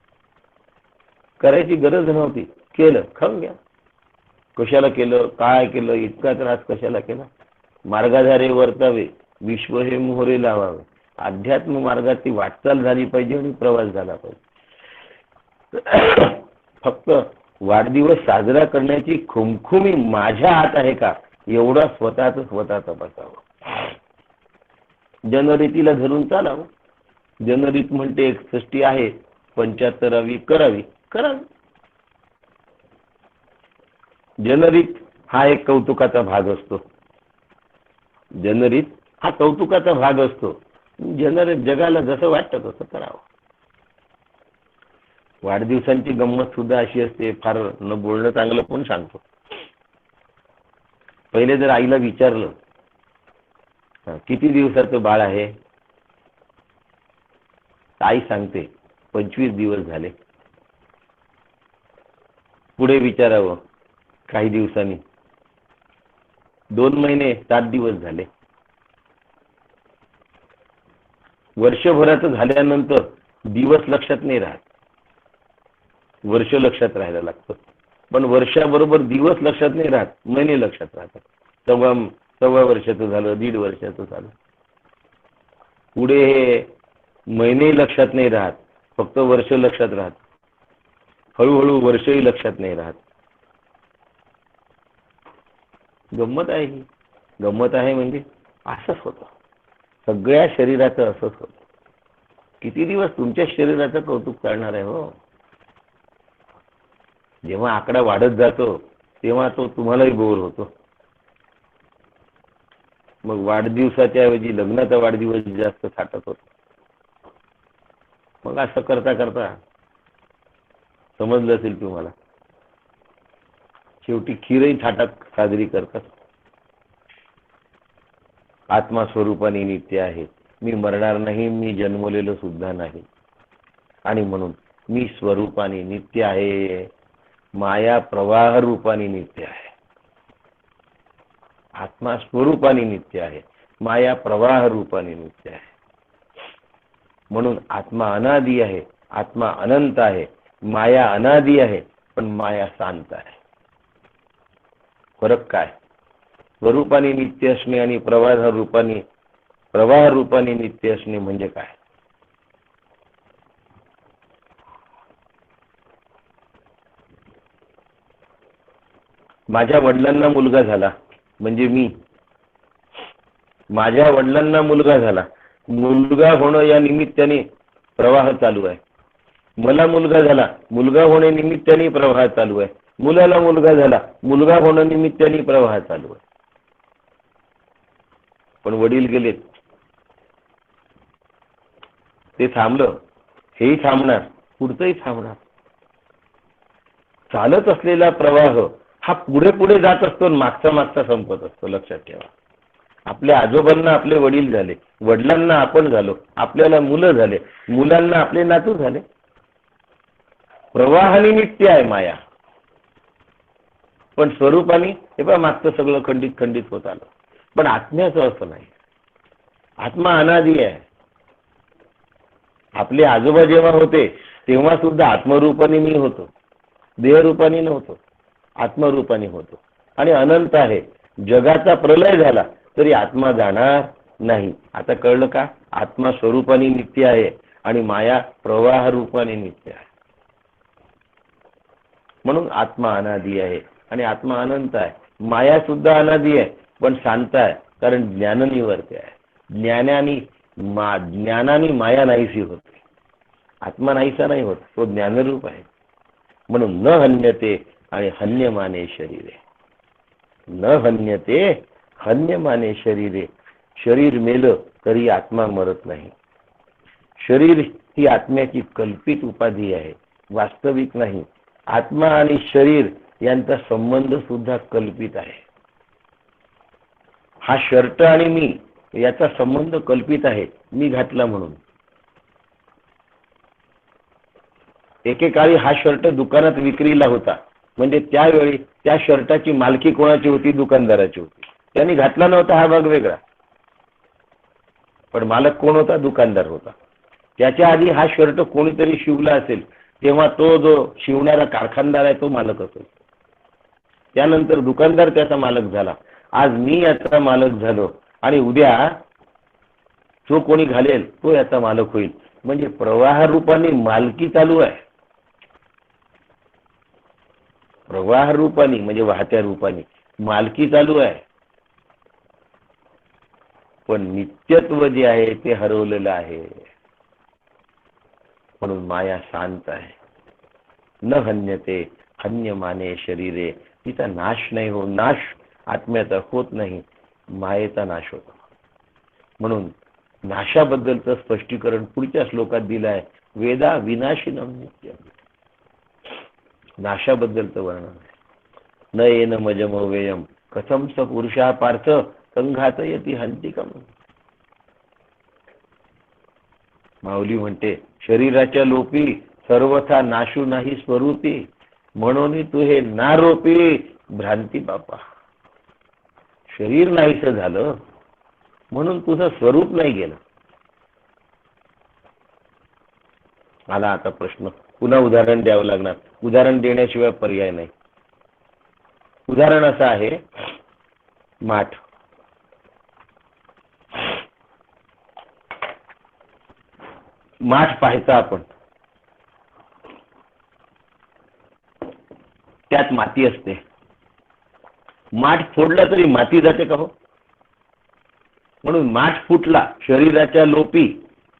करायची गरज नव्हती, केलं, खाऊन घ्या. कशाला केलं, काय केलं, इतका त्रास कशाला केला? मार्गाधारे वर्तावे, विश्व हे मोहरे लावावे. अध्यात्म मार्गाची वाटचाल झाली पाहिजे आणि प्रवास झाला पाहिजे. फक्त वाढदिवस साजरा करण्याची खुमखुमी माझ्या हात आहे का एवढा स्वतः तपासावं. जनरीतीला धरून चालावं. जनरीत म्हणते 61 आहे, 75वी करावी, करावी. जनरीत हा एक कौतुकाचा भाग असतो. जनरीत हा कौतुकाचा भाग असतो. जनरीत जगाला जसं वाटतं तसं करावं. वाढदिवसांची गंमत सुद्धा अशी असते, फार न बोलणं चांगलं पण सांगतो. पहिले जर आईला विचारलं किती दिवसाचं बाळ आहे, आई सांगते 25 दिवस झाले. पुढे विचारावं काही दिवसांनी, 2 महिने 7 दिवस झाले. वर्षभराचं झाल्यानंतर दिवस लक्षात नाही राहत, वर्ष लक्षात राहायला लागतं. पण वर्षाबरोबर दिवस लक्षात नाही राहत, महिने लक्षात राहतात. सव्वा वर्षाचं झालं, 1.5 वर्षाचं झालं. पुढे हे महिने लक्षात नाही राहत, फक्त वर्ष लक्षात राहत. हळूहळू वर्षही लक्षात नाही राहत. गंमत आहे ही. गंमत आहे म्हणजे असंच होतं, सगळ्या शरीराचं असंच होतं. किती दिवस तुमच्या शरीराचं कौतुक करणार आहे हो. जेव्हा आकडा वाढत जातो तेव्हा तो तुम्हालाही बोर होतो. मग वाढदिवसाच्या ऐवजी लग्नाचा वाढदिवस जास्त थाटत होतो. मग असं करता करता समजलं असेल तुम्हाला, शेवटी खीरही थाटात साजरी करतात. आत्मा स्वरूपाने नित्य आहे. मी मरणार नाही, मी जन्मलेलो सुद्धा नाही, आणि म्हणून मी स्वरूपाने नित्य आहे. माया प्रवाह रूपाने नित्य आहे. आत्मा स्वरूपाने नित्य आहे, माया प्रवाह रूपाने नित्य आहे. म्हणून आत्मा अनादी आहे, आत्मा अनंत आहे. माया अनादी आहे, पण माया शांत आहे. फरक काय? स्वरूपाने नित्य असणे आणि प्रवाह रूपाने नित्य असणे म्हणजे काय? माझ्या वडिलांना मुलगा झाला म्हणजे मी, माझ्या वडिलांना मुलगा झाला, मुलगा होणं या निमित्ताने प्रवाह चालू आहे. मला मुलगा झाला, मुलगा होणे निमित्ताने प्रवाह चालू आहे. मुलाला मुलगा झाला, मुलगा होणं निमित्ताने प्रवाह चालू आहे. पण वडील गेलेत, ते थांबलं, हेही थांबणार, पुढचंही थांबणार. चालत असलेला प्रवाह हा पुढे पुढे जात असतो, मागचा संपत असतो. लक्षात ठेवा. आपल्या आजोबांना आपले वडील झाले, वडिलांना आपण झालो, आपल्याला मुलं झाले, मुलांना आपले नातू झाले. प्रवाहाने नित्य आहे माया, पण स्वरूपाने हे बघा मागचं सगळं खंडित होत आलं. पण आत्म्याचं असं नाही. आत्मा अनादी आहे. आपले आजोबा जेव्हा होते तेव्हा सुद्धा आत्मरूपाने मी होतो, देहरूपाने नव्हतो, आत्मरूपाने होतो. आणि अनंत आहे. जगाचा प्रलय झाला तरी आत्मा जाणार नाही. आता कळलं का? आत्मा स्वरूपाने नित्य आहे आणि माया प्रवाह रूपाने नित्य आहे. म्हणून आत्मा अनादी आहे आणि आत्मा अनंत आहे. माया सुद्धा अनादी आहे पण शांत आहे, कारण ज्ञान निवर्ते आहे. ज्ञानाने माया नाहीशी होते. आत्मा नाहीसा नाही होत, तो ज्ञानरूप आहे. म्हणून न हन्यते आणि हन्यमाने शरीरे. न हन्यते हन्यमाने शरीरे. शरीर मेलं तरी आत्मा मरत नाही. शरीर ही आत्म्याची कल्पित उपाधी आहे, वास्तविक नाही. आत्मा आणि शरीर यांचा संबंध सुद्धा कल्पित आहे. हा शर्ट आणि मी याचा संबंध कल्पित आहे, मी घातला म्हणून. एकेकाळी हा शर्ट दुकानात विक्रीला होता, म्हणजे त्यावेळी त्या शर्टाची मालकी कोणाची होती? दुकानदाराची होती. त्यांनी घातला नव्हता हा भाग वेगळा, पण मालक कोण होता? दुकानदार होता. त्याच्या आधी हा शर्ट कोणीतरी शिवला असेल, तेव्हा तो जो शिवणारा कारखानदार आहे तो मालक असेल. त्यानंतर दुकानदार त्याचा मालक झाला. आज मी याचा मालक झालो आणि उद्या जो कोणी घालेल तो याचा मालक होईल. म्हणजे प्रवाह रूपाने मालकी चालू आहे. प्रवाह रूपाने म्हणजे वाहत्या रूपाने मालकी चालू आहे, पण नित्यत्व जे आहे ते हरवलेलं आहे. म्हणून माया शांत आहे. न हन्यते हन्यमाने शरीरे. तिचा नाश नाही हो, नाश आत्म्याचा होत नाही. मायेचा नाश होतो. म्हणून नाशाबद्दलचं स्पष्टीकरण पुढच्या श्लोकात दिलं आहे. वेदा विनाशिनम नित्यम. नाशाबद्दलचं वर्णन आहे. न येन मजमव्ययम कथम स पुरुषा पार्थ संघातयती हंतिकम. माऊली म्हणते, शरीराच्या लोपी सर्वथा नाशू नाही स्वरूपी, म्हणून तू हे नारोपी भ्रांती बापा. शरीर नाहीस झालं म्हणून तुझं स्वरूप नाही गेलं. मला आता प्रश्न, पुन्हा उदाहरण द्यावं लागणार. उदाहरण देण्याशिवाय पर्याय नाही. उदाहरण असं आहे, माठ. माठ पाहायचा आपण, त्यात माती असते. माठ फोडला तरी माती जाते का हो? म्हणून माठ फुटला शरीराच्या लोपी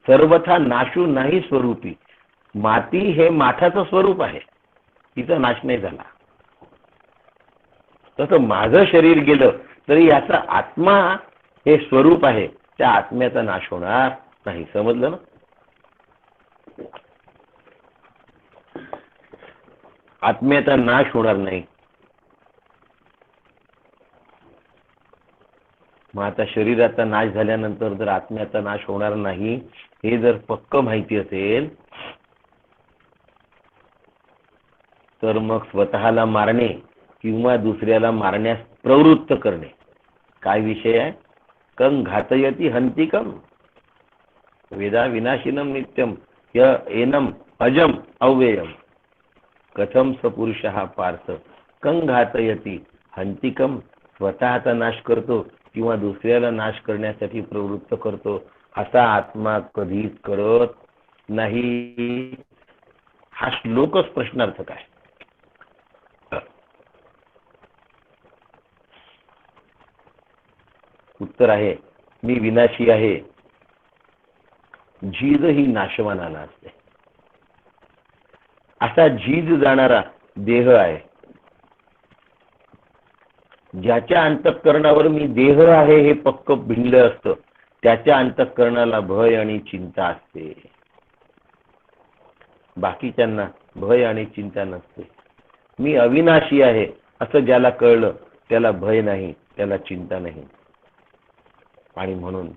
सर्वथा नाशू नाही स्वरूपी. माती हे माठाचं स्वरूप आहे, तिचा नाश नाही झाला. तसं माझं शरीर गेलं तरी याचा आत्मा हे स्वरूप आहे, त्या आत्म्याचा नाश होणार नाही. समजलं ना? आत्म्याचा नाश होणार नाही. मग आता शरीराचा नाश झाल्यानंतर जर आत्म्याचा नाश होणार नाही हे जर पक्क माहिती असेल, तर मग स्वतःला मारणे किंवा दुसऱ्याला मारण्यास प्रवृत्त करणे काय विषय आहे? कं घातयती हंतिकम. वेदा विनाशिनम नित्यम य एनम अजम अव्ययम कथम स पुरुषः पार्थ कं घातयती हंतिकम. स्वतःचा नाश करतो किंवा दुसऱ्याला नाश करण्यासाठी प्रवृत्त करतो असा आत्मा कधीच करत नाही. हा श्लोकच प्रश्नार्थक आहे. उत्तर आहे, मी विनाशी आहे. झीज ही नाशवानाला असते. असा झीज जाणारा देह आहे. ज्याच्या अंतःकरणावर मी देह आहे हे पक्क भिनलं असतं, त्याच्या अंतःकरणाला भय आणि चिंता असते. बाकीच्यांना भय आणि चिंता नसते. मी अविनाशी आहे असं ज्याला कळलं त्याला भय नाही, त्याला चिंता नाही. आणि म्हणून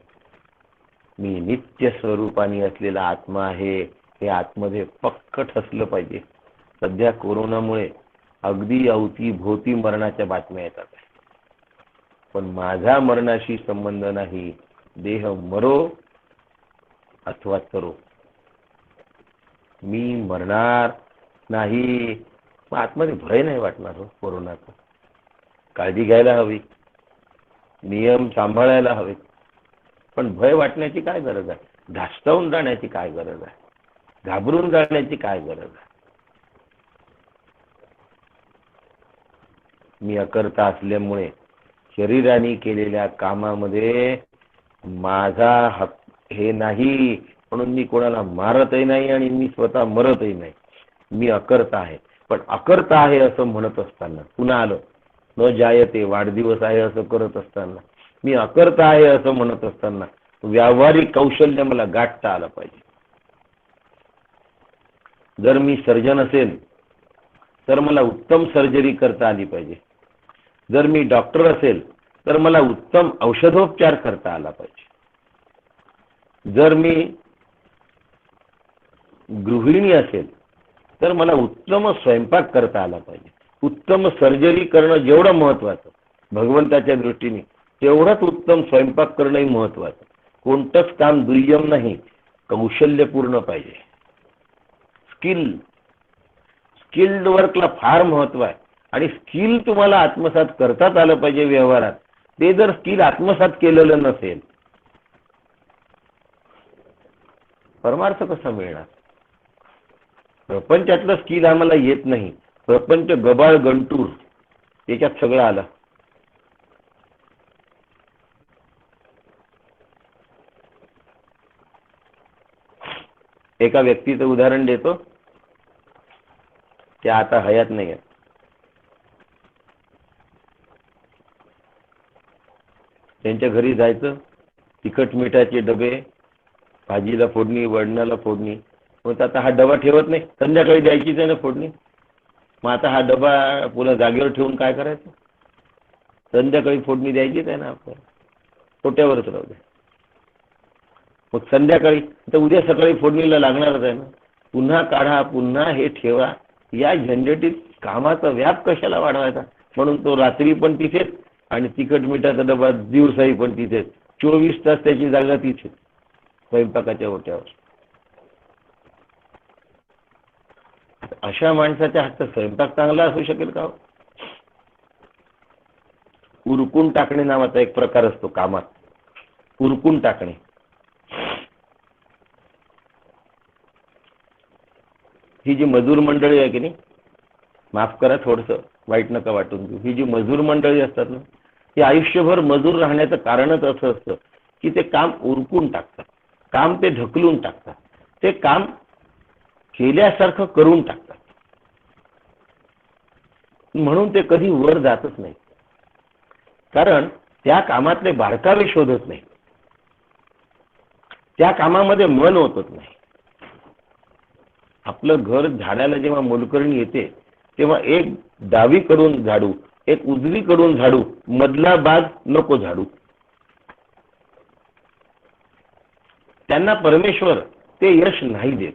मी नित्य स्वरूपाने असलेला आत्मा आहे हे आतमध्ये पक्क ठसलं पाहिजे. सध्या कोरोनामुळे अगदी अवतीभोवती मरणाच्या बातम्या येतात, पण माझा मरणाशी संबंध नाही. देह मरो अथवा तरो, मी मरणार नाही. मग आतमध्ये भय नाही वाटणार हो कोरोनाचा. काळजी घ्यायला हवी, नियम सांभाळायला हवे, पण भय वाटण्याची काय गरज आहे? धास्तावून जाण्याची काय गरज आहे? घाबरून जाण्याची काय गरज आहे? मी अकर्ता असल्यामुळे शरीराने केलेल्या कामामध्ये माझा हक्क हे नाही, म्हणून मी कोणाला मारतही नाही आणि मी स्वतः मरतही नाही. मी अकर्ता आहे. पण अकर्ता आहे असं म्हणत असताना पुन्हा आलं, न जायते, वाढदिवस आहे असं करत असताना, मी अकर्ता आहे असं म्हणत असताना व्यावहारिक कौशल्य मला गाठता आलं पाहिजे. जर मी सर्जन असेल तर मला उत्तम सर्जरी करता आली पाहिजे. जर मी डॉक्टर असेल तर मला उत्तम औषधोपचार करता आला पाहिजे. जर मी गृहिणी असेल तर मला उत्तम स्वयंपाक करता आला पाहिजे. उत्तम सर्जरी करणं जेवढं महत्वाचं भगवंताच्या दृष्टीने, तेवढंच उत्तम स्वयंपाक करणंही महत्वाचं. कोणतंच काम दुय्यम नाही, कौशल्यपूर्ण पाहिजे. स्किल्ड वर्कला फार महत्व आहे. आणि स्किल तुम्हाला आत्मसात करताच आलं पाहिजे व्यवहारात. ते जर स्किल आत्मसात केलेलं नसेल, परमार्थ कसा मिळणार? प्रपंचातलं स्किल आम्हाला येत नाही. प्रपंच गबाळ गंटूर, त्याच्यात सगळं आलं. एका व्यक्तीचं उदाहरण देतो, ते आता हयात नाही आहे. त्यांच्या घरी जायचं, तिखट मिठाचे डबे, भाजीला फोडणी, वडण्याला फोडणी. मग आता हा डबा ठेवत नाही, संध्याकाळी द्यायचीच आहे ना फोडणी. मग आता हा डबा पुन्हा जागेवर ठेवून काय करायचं? संध्याकाळी फोडणी द्यायचीच आहे ना आपल्याला, छोट्यावरच राहू द्या. मग संध्याकाळी तर उद्या सकाळी फोडणीला लागणारच आहे ना. पुन्हा काढा, पुन्हा हे ठेवा. या झंझटीत कामाचा व्याप कशाला वाढवायचा? म्हणून तो रात्री पण तिथेच आणि तिखट मिठाचा डबा दिवसाही पण तिथेच. 24 तास त्याची जागा तिथेच, स्वयंपाकाच्या ओट्यावर. अशा माणसाच्या हातचा स्वयंपाक चांगला असू शकेल का? उरकून टाकणे नावाचा एक प्रकार असतो कामात. उरकून टाकणे. ही जी मजूर मंडळी आहे की नाही, माफ करा थोडंसं वाईट नका वाटून घेऊ, ही जी मजूर मंडळी असतात ना, ही आयुष्यभर मजूर राहण्याचं कारणच असं असतं की ते काम उरकून टाकतात, काम ते ढकलून टाकतात, ते काम केल्यासारखं करून टाकतात. म्हणून ते कधी वर जातच नाही, कारण त्या कामातले बारकावे शोधत नाही, त्या कामामध्ये मन होतच नाही. आपलं घर झाडायला जेव्हा मोलकरणी येते तेव्हा एक डावीकडून झाडू, एक उजवीकडून झाडू, मधला भाग नको झाडू. त्यांना परमेश्वर ते यश नाही देत.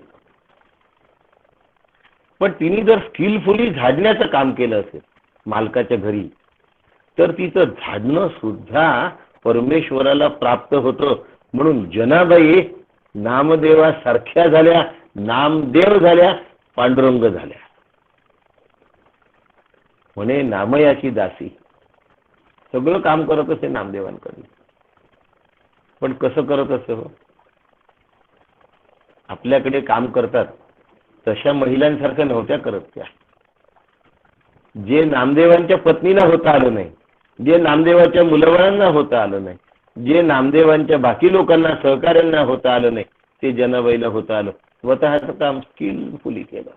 पण तिने जर स्किलफुली झाडण्याचं काम केलं असेल मालकाच्या घरी, तर तिचं झाडणं सुद्धा परमेश्वराला प्राप्त होतं. म्हणून जनाबाई नामदेवासारख्या झाल्या, नामदेव झाल्या, पांडुरंग झाल्या. म्हणे नामयाची दासी. सगळं काम करत असे नामदेवांकडे. पण कसं करत असे हो? आपल्याकडे काम करतात तशा महिलांसारख्या नव्हत्या करत त्या. जे नामदेवांच्या पत्नीला होता आलं नाही, जे नामदेवाच्या मुलाबाळांना होता आलं नाही, जे नामदेवांच्या बाकी लोकांना सहकार्यांना होता आलं नाही, ते जनाबाईला होता आलं. स्वतःचं काम स्किलफुली केलं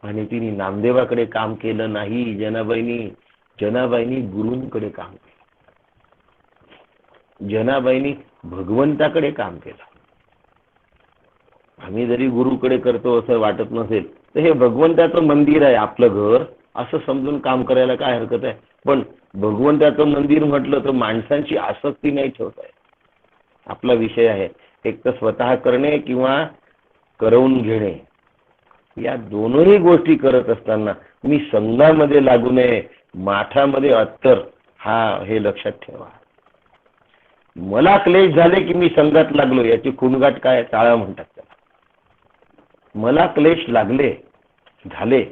आणि तिने नामदेवाकडे काम केलं नाही. जनाबाईंनी गुरूंकडे काम केलं. जनाबाईंनी भगवंताकडे काम केलं. आम्ही जरी गुरुकडे करतो असं वाटत नसेल तर हे भगवंताचं मंदिर आहे आपलं घर असं समजून काम करायला काय हरकत आहे? पण भगवंताचं मंदिर म्हटलं तर माणसांची आसक्ती नाही ठेवता येत. आपला विषय आहे एक तर स्वतः करणे किंवा करवून घेणे. या दोनही गोष्टी करत असताना मी संघामध्ये लागू नये, माठामध्ये अत्तर, हे लक्षात ठेवा. मला क्लेश झाले की मी संघात लागलो, याची खुणगाठ काय? टाळा म्हणतात त्याला. मला क्लेश लागले झाले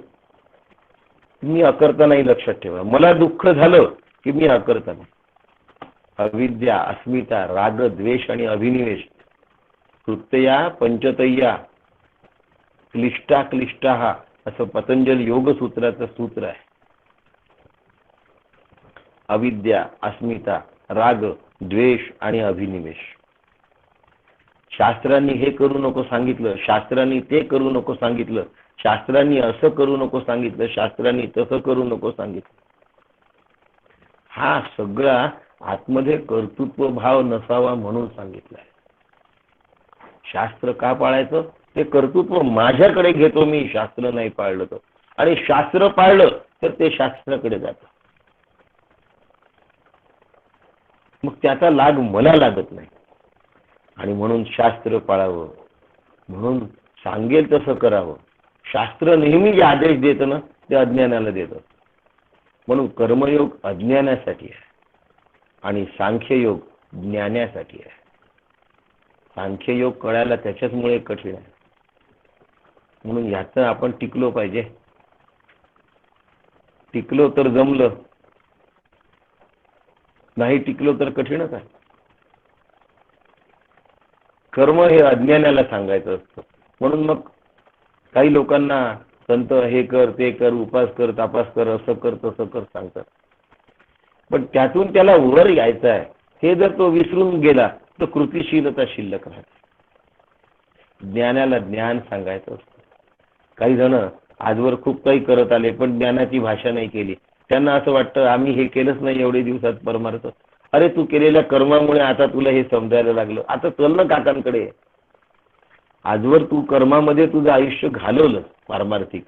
मी अकर्ता नाही, लक्षात ठेवा. मला दुःख झालं की मी अकर्ता नाही. अविद्या, अस्मिता, राग, द्वेष आणि अभिनिवेश, कृत्यया पंचतय्या क्लिष्टा क्लिष्टा, असं पतंजल योग सूत्राचं सूत्र आहे. अविद्या, अस्मिता, राग, द्वेष आणि अभिनिवेश. शास्त्रांनी हे करू नको सांगितलं, शास्त्रांनी ते करू नको सांगितलं, शास्त्रांनी असं करू नको सांगितलं, शास्त्रांनी तसं करू नको सांगितलं. हा सगळा आतमध्ये कर्तृत्व भाव नसावा म्हणून सांगितलंय. शास्त्र का पाळायचं? ते कर्तृत्व माझ्याकडे घेतो मी, शास्त्र नाही पाळलं तर. आणि शास्त्र पाळलं तर ते शास्त्राकडे जातं, मग त्याचा लाग मला लागत नाही. आणि म्हणून शास्त्र पाळावं, म्हणून सांगेल तसं करावं. शास्त्र नेहमी जे आदेश देतं ना ते अज्ञानाला देतं. म्हणून कर्मयोग अज्ञानासाठी आहे आणि सांख्ययोग ज्ञानासाठी आहे. सांख्ययोग कळायला त्याच्याचमुळे कठीण आहे. म्हणून याचं आपण टिकलो पाहिजे. टिकलो तर जमलं, नाही टिकलो तर कठीणच आहे. कर्म हे अज्ञानाला सांगायचं असतं. म्हणून मग काही लोकांना संत हे कर, ते कर, उपास कर, तापास कर, असं कर, तसं कर सांगतात. पण त्यातून त्याला वर यायचं आहे हे जर तो विसरून गेला तर कृतिशीलता शिल्लक राहते. ज्ञानाला ज्ञान सांगायचं असतं. काही जण आजवर खूप काही करत आले पण ज्ञानाची भाषा नाही केली, त्यांना असं वाटतं आम्ही हे केलंच नाही एवढे दिवसात परमार्थ. अरे तू केलेल्या कर्मामुळे आता तुला हे समजायला लागलं. आता चल ना काकांकडे. आजवर तू कर्मामध्ये तुझं आयुष्य घालवलं पारमार्थिक.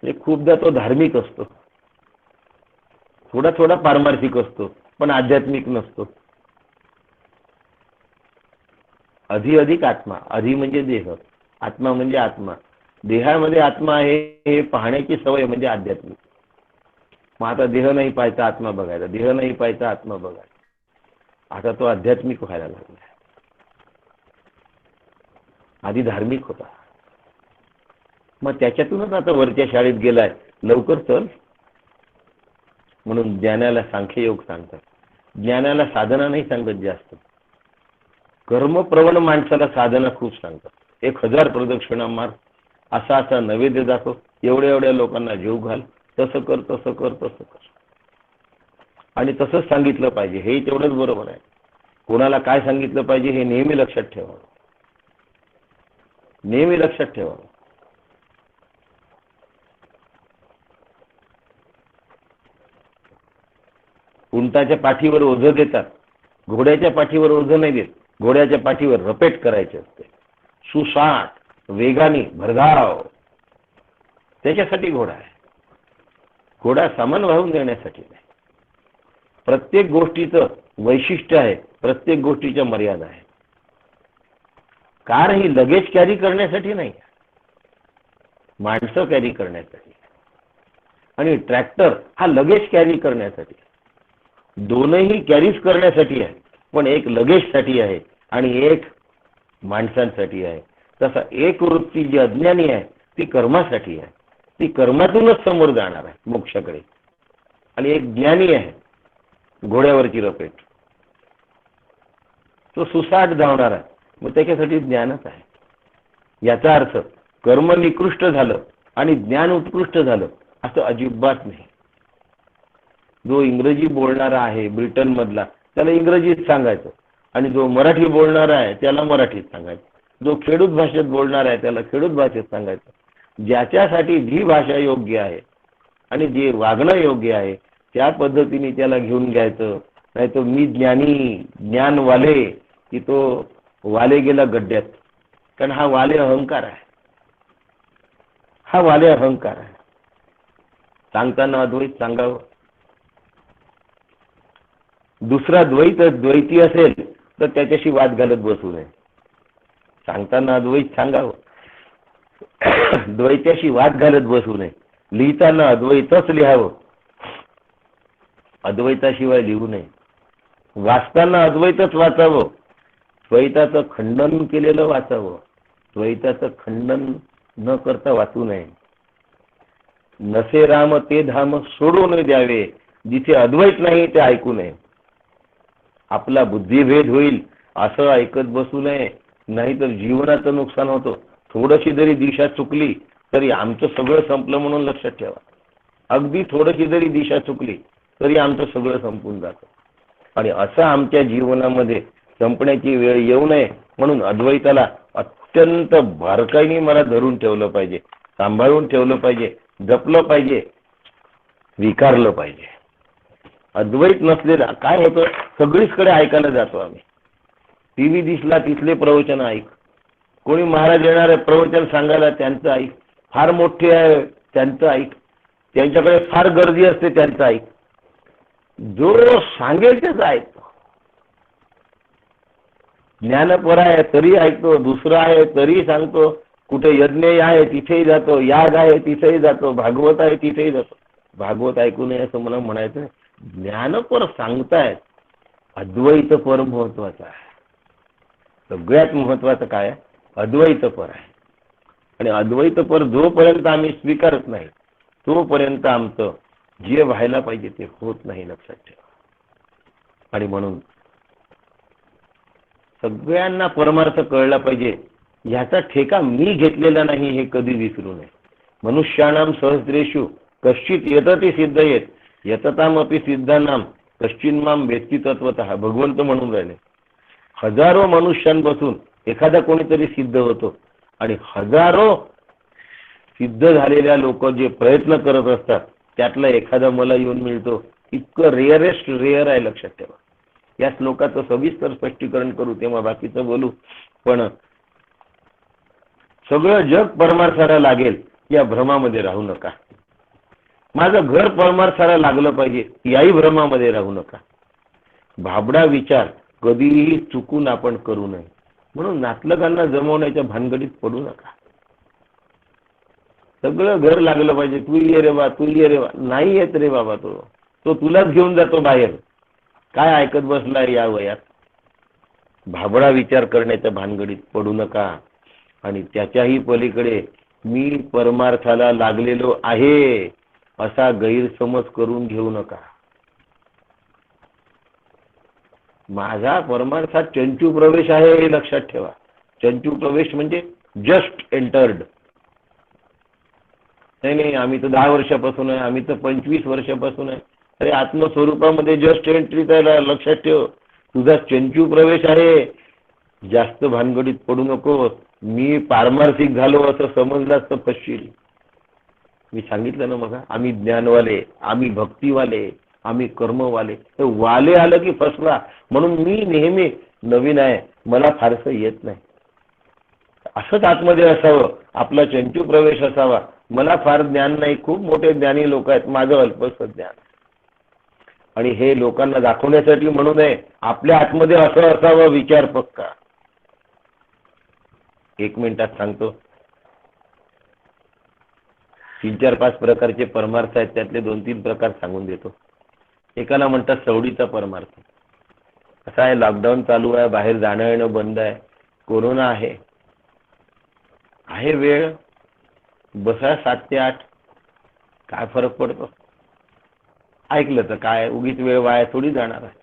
म्हणजे खूपदा तो धार्मिक असतो, थोडा थोडा पारमार्थिक असतो, पण आध्यात्मिक नसतो. अधिक आत्मा. अधि म्हणजे देह, आत्मा म्हणजे आत्मा. देहामध्ये आत्मा आहे हे पाहण्याची सवय म्हणजे आध्यात्मिक. मग आता देह नाही पाहायचा आत्मा बघायचा, देह नाही पाहायचा आत्मा बघायचा. आता तो आध्यात्मिक व्हायला लागला. आधी धार्मिक होता, मग त्याच्यातूनच आता वरच्या शाळेत गेलाय. लवकर चल म्हणून ज्ञानाला सांख्ययोग सांगतात. ज्ञानाला साधना नाही सांगत जास्त. कर्मप्रवण माणसाला साधना खूप सांगतात. 1000 प्रदक्षिणा मार, असा असा नैवेद्य दाखव, एवढ्या एवढ्या लोकांना जेव घाल, तसं कर तसं कर तसं कर. आणि तसंच सांगितलं पाहिजे, हे तेवढंच बरोबर आहे. कोणाला काय सांगितलं पाहिजे हे नेहमी लक्षात ठेवा, नेहमी लक्षात ठेवा. उंटाच्या पाठीवर ओझं देतात, घोड्याच्या पाठीवर ओझं नाही देत. घोड्याच्या पाठीवर रपेट करायचे असते, सुसाट वेगाने भरधाव. त्याच्यासाठी घोडा आहे. घोडा सामान वाहून देण्यासाठी नाही. प्रत्येक गोष्टीचं वैशिष्ट्य आहे, प्रत्येक गोष्टीच्या मर्यादा आहे. कार ही लगेज कॅरी करण्यासाठी नाही, माणसं कॅरी करण्यासाठी. आणि ट्रॅक्टर हा लगेज कॅरी करण्यासाठी. दोनही कॅरीज करण्यासाठी आहे, पण एक लगेजसाठी आहे आणि एक माणसांसाठी आहे. तसा एक वृत्ती जी अज्ञानी आहे ती कर्मासाठी आहे, ती कर्मातूनच समोर जाणार आहे मोक्षाकडे. आणि एक ज्ञानी आहे घोड्यावरची रपेट, तो सुसाट धावणार आहे, मग त्याच्यासाठी ज्ञानच आहे. याचा अर्थ कर्म निकृष्ट झालं आणि ज्ञान उत्कृष्ट झालं असं अजिबात नाही. जो इंग्रजी बोलणारा आहे ब्रिटन मधला त्याला इंग्रजीत सांगायचं, आणि जो मराठी बोलणारा आहे त्याला मराठीत सांगायचं. जो खेडूत भाषेत बोलणार आहे त्याला खेडूत भाषेत सांगायचं. ज्याच्यासाठी जी भाषा योग्य आहे आणि जे वागणं योग्य आहे त्या पद्धतीने त्याला घेऊन घ्यायचं. नाही तर मी ज्ञानी ज्ञान वाले, की तो वाले गेला गड्ड्यात. कारण हा वाले अहंकार आहे, हा वाले अहंकार आहे. सांगताना अद्वैत सांगावं. दुसरा द्वैती असेल तर त्याच्याशी वाद घालत बसू नये. सांगताना अद्वैत सांगावं, द्वैत्याशी वाद घालत बसू नये. लिहिताना अद्वैतच लिहावं, अद्वैताशिवाय लिहू नये. वाचताना अद्वैतच वाचावं, द्वैताचं खंडन केलेलं वाचावं. द्वैताचं खंडन न करता वाचू नये. नसे राम ते धाम सोडून द्यावे, जिथे अद्वैत नाही ते ऐकू नये. आपला बुद्धिभेद होईल असं ऐकत बसू नये, नाहीतर जीवनाचं नुकसान होतं. थोडीशी जरी दिशा चुकली तरी आमचं सगळं संपलं म्हणून लक्षात ठेवा. अगदी थोडीशी जरी दिशा चुकली तरी आमचं सगळं संपून जातं. आणि असं आमच्या जीवनामध्ये संपण्याची वेळ येऊ नये म्हणून अद्वैताला अत्यंत बारकाईने मला धरून ठेवलं पाहिजे, सांभाळून ठेवलं पाहिजे, जपलं पाहिजे, स्वीकारलं पाहिजे. अद्वैत नसलेला काय होतं, सगळीचकडे ऐकायला जातो आम्ही. टीव्ही दिसला तिथले प्रवचन ऐक, कोणी महाराज येणार आहे प्रवचन सांगायला त्यांचं ऐक, फार मोठे आहे त्यांचं ऐक, त्यांच्याकडे फार गर्दी असते त्यांचं ऐक. जो सांगेल त्याच ऐकतो. ज्ञानपर आहे तरी ऐकतो, दुसरा आहे तरी सांगतो, कुठे यज्ञ आहे तिथेही जातो, याग आहे तिथेही जातो, भागवत आहे तिथेही जातो. भागवत ऐकू नये असं मला म्हणायचं नाही. ज्ञानपर सांगतायत, अद्वैत पर महत्वाचं आहे. सगळ्यात महत्वाचं काय आहे, अद्वैतपर आहे. आणि अद्वैतपर जोपर्यंत आम्ही स्वीकारत नाही तोपर्यंत आमचं जे व्हायला पाहिजे ते होत नाही, लक्षात ठेवा. आणि म्हणून सगळ्यांना परमार्थ कळला पाहिजे, ह्याचा ठेका मी घेतलेला नाही हे कधी विसरू नये. मनुष्याणाम सहस्रेषु कश्चित यतती सिद्धयेत यततामपि सिद्धानाम कश्चिन्माम वेत्ती तत्वतः. भगवंत म्हणून राहिले, हजारो मनुष्यांपासून एखादा कोणीतरी सिद्ध होतो. आणि हजारो सिद्ध झालेल्या लोक जे प्रयत्न करत असतात त्यातला एखादा मला येऊन मिळतो, इतकं रेअरेस्ट रेअर आहे, लक्षात ठेवा. या श्लोकाचं सविस्तर स्पष्टीकरण करू तेव्हा बाकीचं बोलू. पण सगळं जग परमार्थाला लागेल या भ्रमामध्ये राहू नका. माझं घर परमार्थाला लागलं पाहिजे याही भ्रमामध्ये राहू नका. भाबडा विचार कधीही चुकून आपण करू नये. म्हणून नातलगांना जमवण्याच्या भानगडीत पडू नका. सगळं घर लागलं पाहिजे, तू ये रे बा, तू ये रे बा. नाही येत रे बाबा, तो तुलाच घेऊन जातो बाहेर. काय ऐकत बसलाय या वयात. भाबडा विचार करण्याच्या भानगडीत पडू नका. आणि त्याच्याही पलीकडे मी परमार्थाला लागलेलो आहे असा गैरसमज करून घेऊ नका. माझा परमार्थात चंचू प्रवेश आहे हे लक्षात ठेवा. चंचू प्रवेश म्हणजे जस्ट एंटर्ड. नाही, आम्ही तर 10 वर्षापासून आहे, आम्ही तर 25 वर्षापासून आहे. अरे आत्मस्वरूपामध्ये जस्ट एंट्री त्याला लक्षात ठेव. तुझा चंचू प्रवेश आहे. जास्त भानगडीत पडू नको. मी पारमार्थिक झालो असं समजलाच तर फसशील. मी सांगितलं ना मग, आम्ही ज्ञानवाले, आम्ही भक्तीवाले, आम्ही कर्मवाले. तर वाले आलं की फसला. म्हणून मी नेहमी नवीन आहे, मला फारसं येत नाही असंच आतमध्ये असावं. आपला चंचू प्रवेश असावा. मला फार ज्ञान नाही, खूप मोठे ज्ञानी लोक आहेत, माझं अल्पच ज्ञान. आणि हे लोकांना दाखवण्यासाठी म्हणू नये. आपल्या आतमध्ये असं असावं विचार पक्का. 1 मिनिटात सांगतो. 3, 4, 5 प्रकारचे परमार्थ आहेत. त्यातले 2-3 प्रकार सांगून देतो. एकाला म्हणतात सवडीचा परमार्थ. असा आहे, लॉकडाऊन चालू आहे, बाहेर जाणं येणं बंद आहे, कोरोना आहे वेळ, बसा 7 ते 8, काय फरक पडतो. ऐकलं तर काय, उगीच वेळ वाया थोडी जाणार आहे.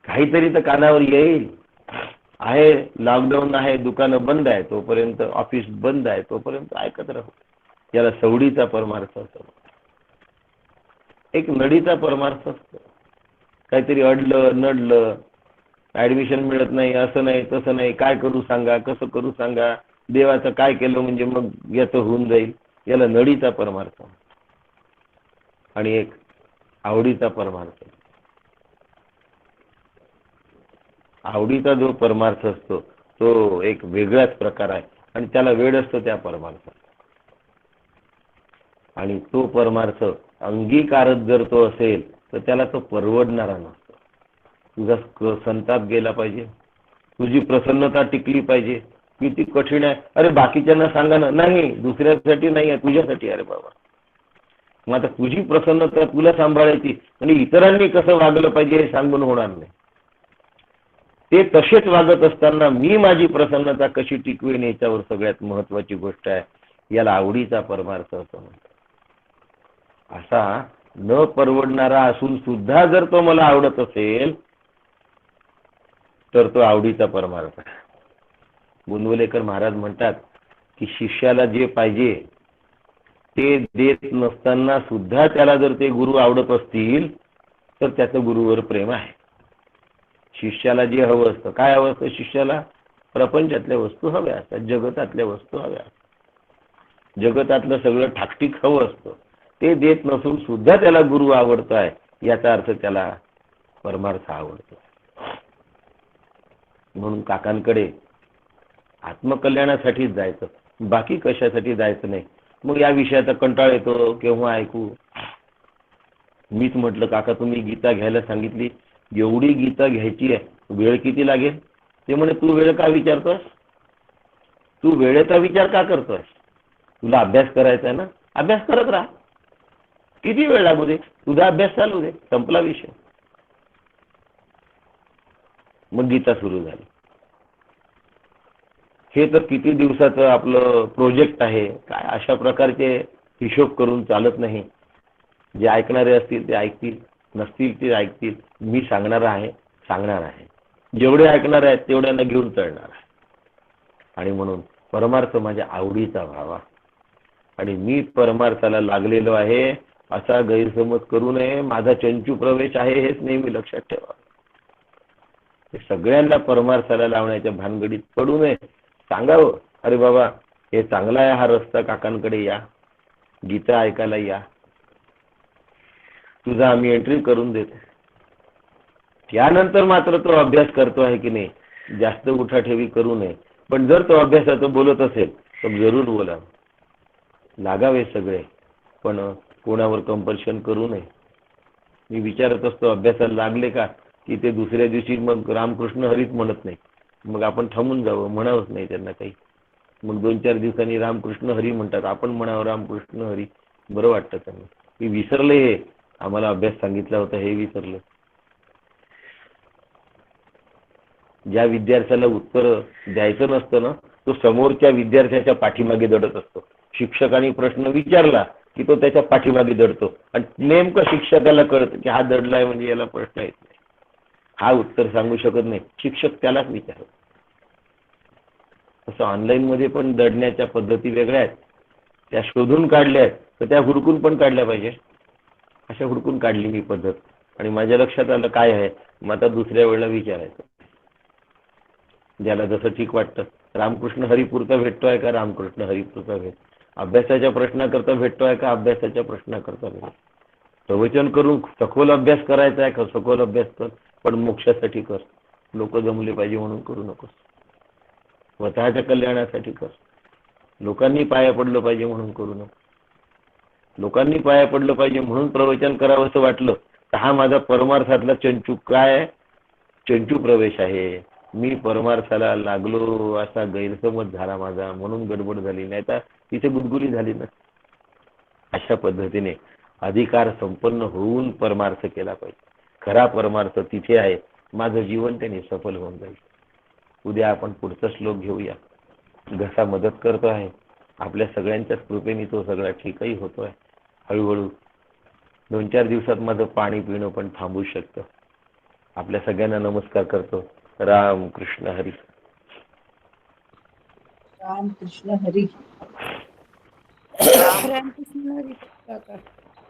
काहीतरी तर कानावर येईल. आहे लॉकडाऊन आहे, दुकानं बंद आहे तोपर्यंत, ऑफिस बंद आहे तोपर्यंत ऐकत राहू. याला सवडीचा परमार्थ असतो. एक नडीचा परमार्थ असतो. काहीतरी अडलं नडलं, ऍडमिशन मिळत नाही, असं नाही तसं नाही, काय करू सांगा, कसं करू सांगा, देवाचं काय केलं म्हणजे मग याचं होऊन जाईल. याला नडीचा परमार्थ. आणि एक आवडीचा परमार्थ. आवडीचा जो परमार्थ असतो तो एक वेगळाच प्रकार आहे आणि त्याला वेळ असतो त्या परमार्थात. आणि तो परमार्थ अंगीकारच जर तो असेल तर त्याला तो परवडणारा नसतो. तुझा संताप गेला पाहिजे, तुझी प्रसन्नता टिकली पाहिजे. किती कठीण आहे. अरे बाकीच्यांना सांगा ना. नाही, दुसऱ्यासाठी नाही आहे, तुझ्यासाठी. अरे बाबा, मग आता तुझी प्रसन्नता तुला सांभाळायची आणि इतरांनी कसं वागलं पाहिजे हे सांगून होणार नाही. ते तसेच वागत असताना मी माझी प्रसन्नता कशी टिकवेन याच्यावर सगळ्यात महत्वाची गोष्ट आहे. याला आवडीचा परमार्थ असं म्हणतात. असा न परवडणारा असून सुद्धा जर तो मला आवडत असेल तर तो आवडीचा परमार्थ आहे. गोंदवलेकर महाराज म्हणतात की शिष्याला जे पाहिजे ते देत नसताना सुद्धा त्याला जर ते गुरु आवडत असतील तर त्याचं गुरुवर प्रेम आहे. शिष्याला जे हवं असतं, काय हवं असतं शिष्याला? प्रपंचातल्या वस्तू हव्या असतात, जगतातल्या वस्तू हव्या असतात, जगतातलं सगळं ठाकठीक हवं असतं. ते देत नसून सुद्धा त्याला गुरु आवडतोय याचा अर्थ त्याला परमार्थ आवडतो. म्हणून काकांकडे आत्मकल्याणासाठीच जायचं, बाकी कशासाठी जायचं नाही. मग या विषयाचा कंटाळ येतो, केव्हा ऐकू. मीच म्हटलं काका तुम्ही गीता घ्यायला सांगितली, एवढी गीता घ्यायची आहे, वेळ किती लागेल? ते म्हणे तू वेळ का विचारतोस, तू वेळेचा विचार का करतोस? तुला अभ्यास करायचा आहे ना, अभ्यास करत राहा, किती वेळ लागू दे, तुझा अभ्यास चालू दे, संपला विषय. मग गीता सुरू झाली. हे तर किती दिवसाचं आपलं प्रोजेक्ट आहे. काय अशा प्रकारचे हिशोब करून चालत नाही. जे ऐकणारे असतील ते ऐकतील, नसतील ते ऐकतील. मी सांगणार आहे. जेवढे ऐकणार आहेत तेवढ्यांना घेऊन चालणार आहे. आणि म्हणून परमार्थ माझ्या आवडीचा व्हावा आणि मी परमार्थाला लागलेलो आहे असा गैरसमज करू नये. माझा चंचू प्रवेश आहे हेच नेहमी लक्षात ठेवा. सगळ्यांना परमार्थाला लावण्याच्या भानगडीत पडू नये. सांगावं, अरे बाबा हे चांगला आहे हा रस्ता, काकांकडे या, गीता ऐकायला या, तुझा आम्ही एंट्री करून देतो. त्यानंतर मात्र तो अभ्यास करतो आहे की नाही जास्त उठाठेवी करू नये. पण जर तो अभ्यासाचं बोलत असेल तर जरूर बोला, लागावे सगळे, पण कोणावर कंपल्शन करू नये. मी विचारत असतो अभ्यासाला लागले का, की ते दुसऱ्या दिवशी मग रामकृष्ण हरीच म्हणत नाही. मग आपण थांबून जावं, म्हणावंच नाही त्यांना काही. मग 2-4 दिवसांनी रामकृष्ण हरी म्हणतात, आपण म्हणावं रामकृष्ण हरी, बरं वाटतं त्यांना. मी विसरले, हे आम्हाला अभ्यास सांगितला होता हे विसरलं. ज्या विद्यार्थ्याला उत्तर द्यायचं नसतं ना, तो समोरच्या विद्यार्थ्याच्या पाठीमागे दडत असतो. शिक्षकाने प्रश्न विचारला की तो त्याच्या पाठीमागे दडतो आणि नेमकं शिक्षकाला कळतं की हा दडलाय म्हणजे याला प्रश्न येत नाही, हा उत्तर सांगू शकत नाही, शिक्षक त्यालाच विचारत. तसं ऑनलाईन मध्ये पण दडण्याच्या पद्धती वेगळ्या आहेत, त्या शोधून काढल्या आहेत तर त्या हुडकून पण काढल्या पाहिजे. अशा हुडकून काढली मी पद्धत आणि माझ्या लक्षात आलं काय आहे, मग आता दुसऱ्या वेळेला विचारायचं ज्याला जसं ठीक वाटतं. रामकृष्ण हरिपुरता भेटतोय का रामकृष्ण हरिपुरता भेट, अभ्यासाच्या प्रश्नाकरता भेटतोय का अभ्यासाच्या प्रश्नाकरता भेट. प्रवचन करून सखोल अभ्यास करायचा आहे का सखोल अभ्यास कर, पण मोक्षासाठी कर. लोक जमले पाहिजे म्हणून करू नकोस, स्वतःच्या कल्याणासाठी कर. लोकांनी पाया पडलं पाहिजे म्हणून करू नको. लोकांनी पाया पडलं पाहिजे म्हणून प्रवचन करावं असं वाटलं तर हा माझा परमार्थातला चंचू काय चंचू प्रवेश आहे. मी परमार्थाला लागलो असा गैरसमज झाला माझा, म्हणून गडबड झाली, नाही तर तिथे गुदगुली झाली ना. अशा पद्धतीने अधिकार संपन्न होऊन परमार्थ केला पाहिजे. खरा परमार्थ तिथे आहे, माझं जीवन त्याने सफल होऊन जाईल. उद्या आपण पुढचा श्लोक घेऊया. घसा मदत करतो आहे, आपल्या सगळ्यांच्याच कृपेने तो सगळा ठीकही होतोय. हळूहळू 2-4 दिवसात माझं पाणी पिणं पण थांबू शकतं. आपल्या सगळ्यांना नमस्कार करतो. राम कृष्ण हरी. राम कृष्ण हरी. रामकृष्ण हरी काका.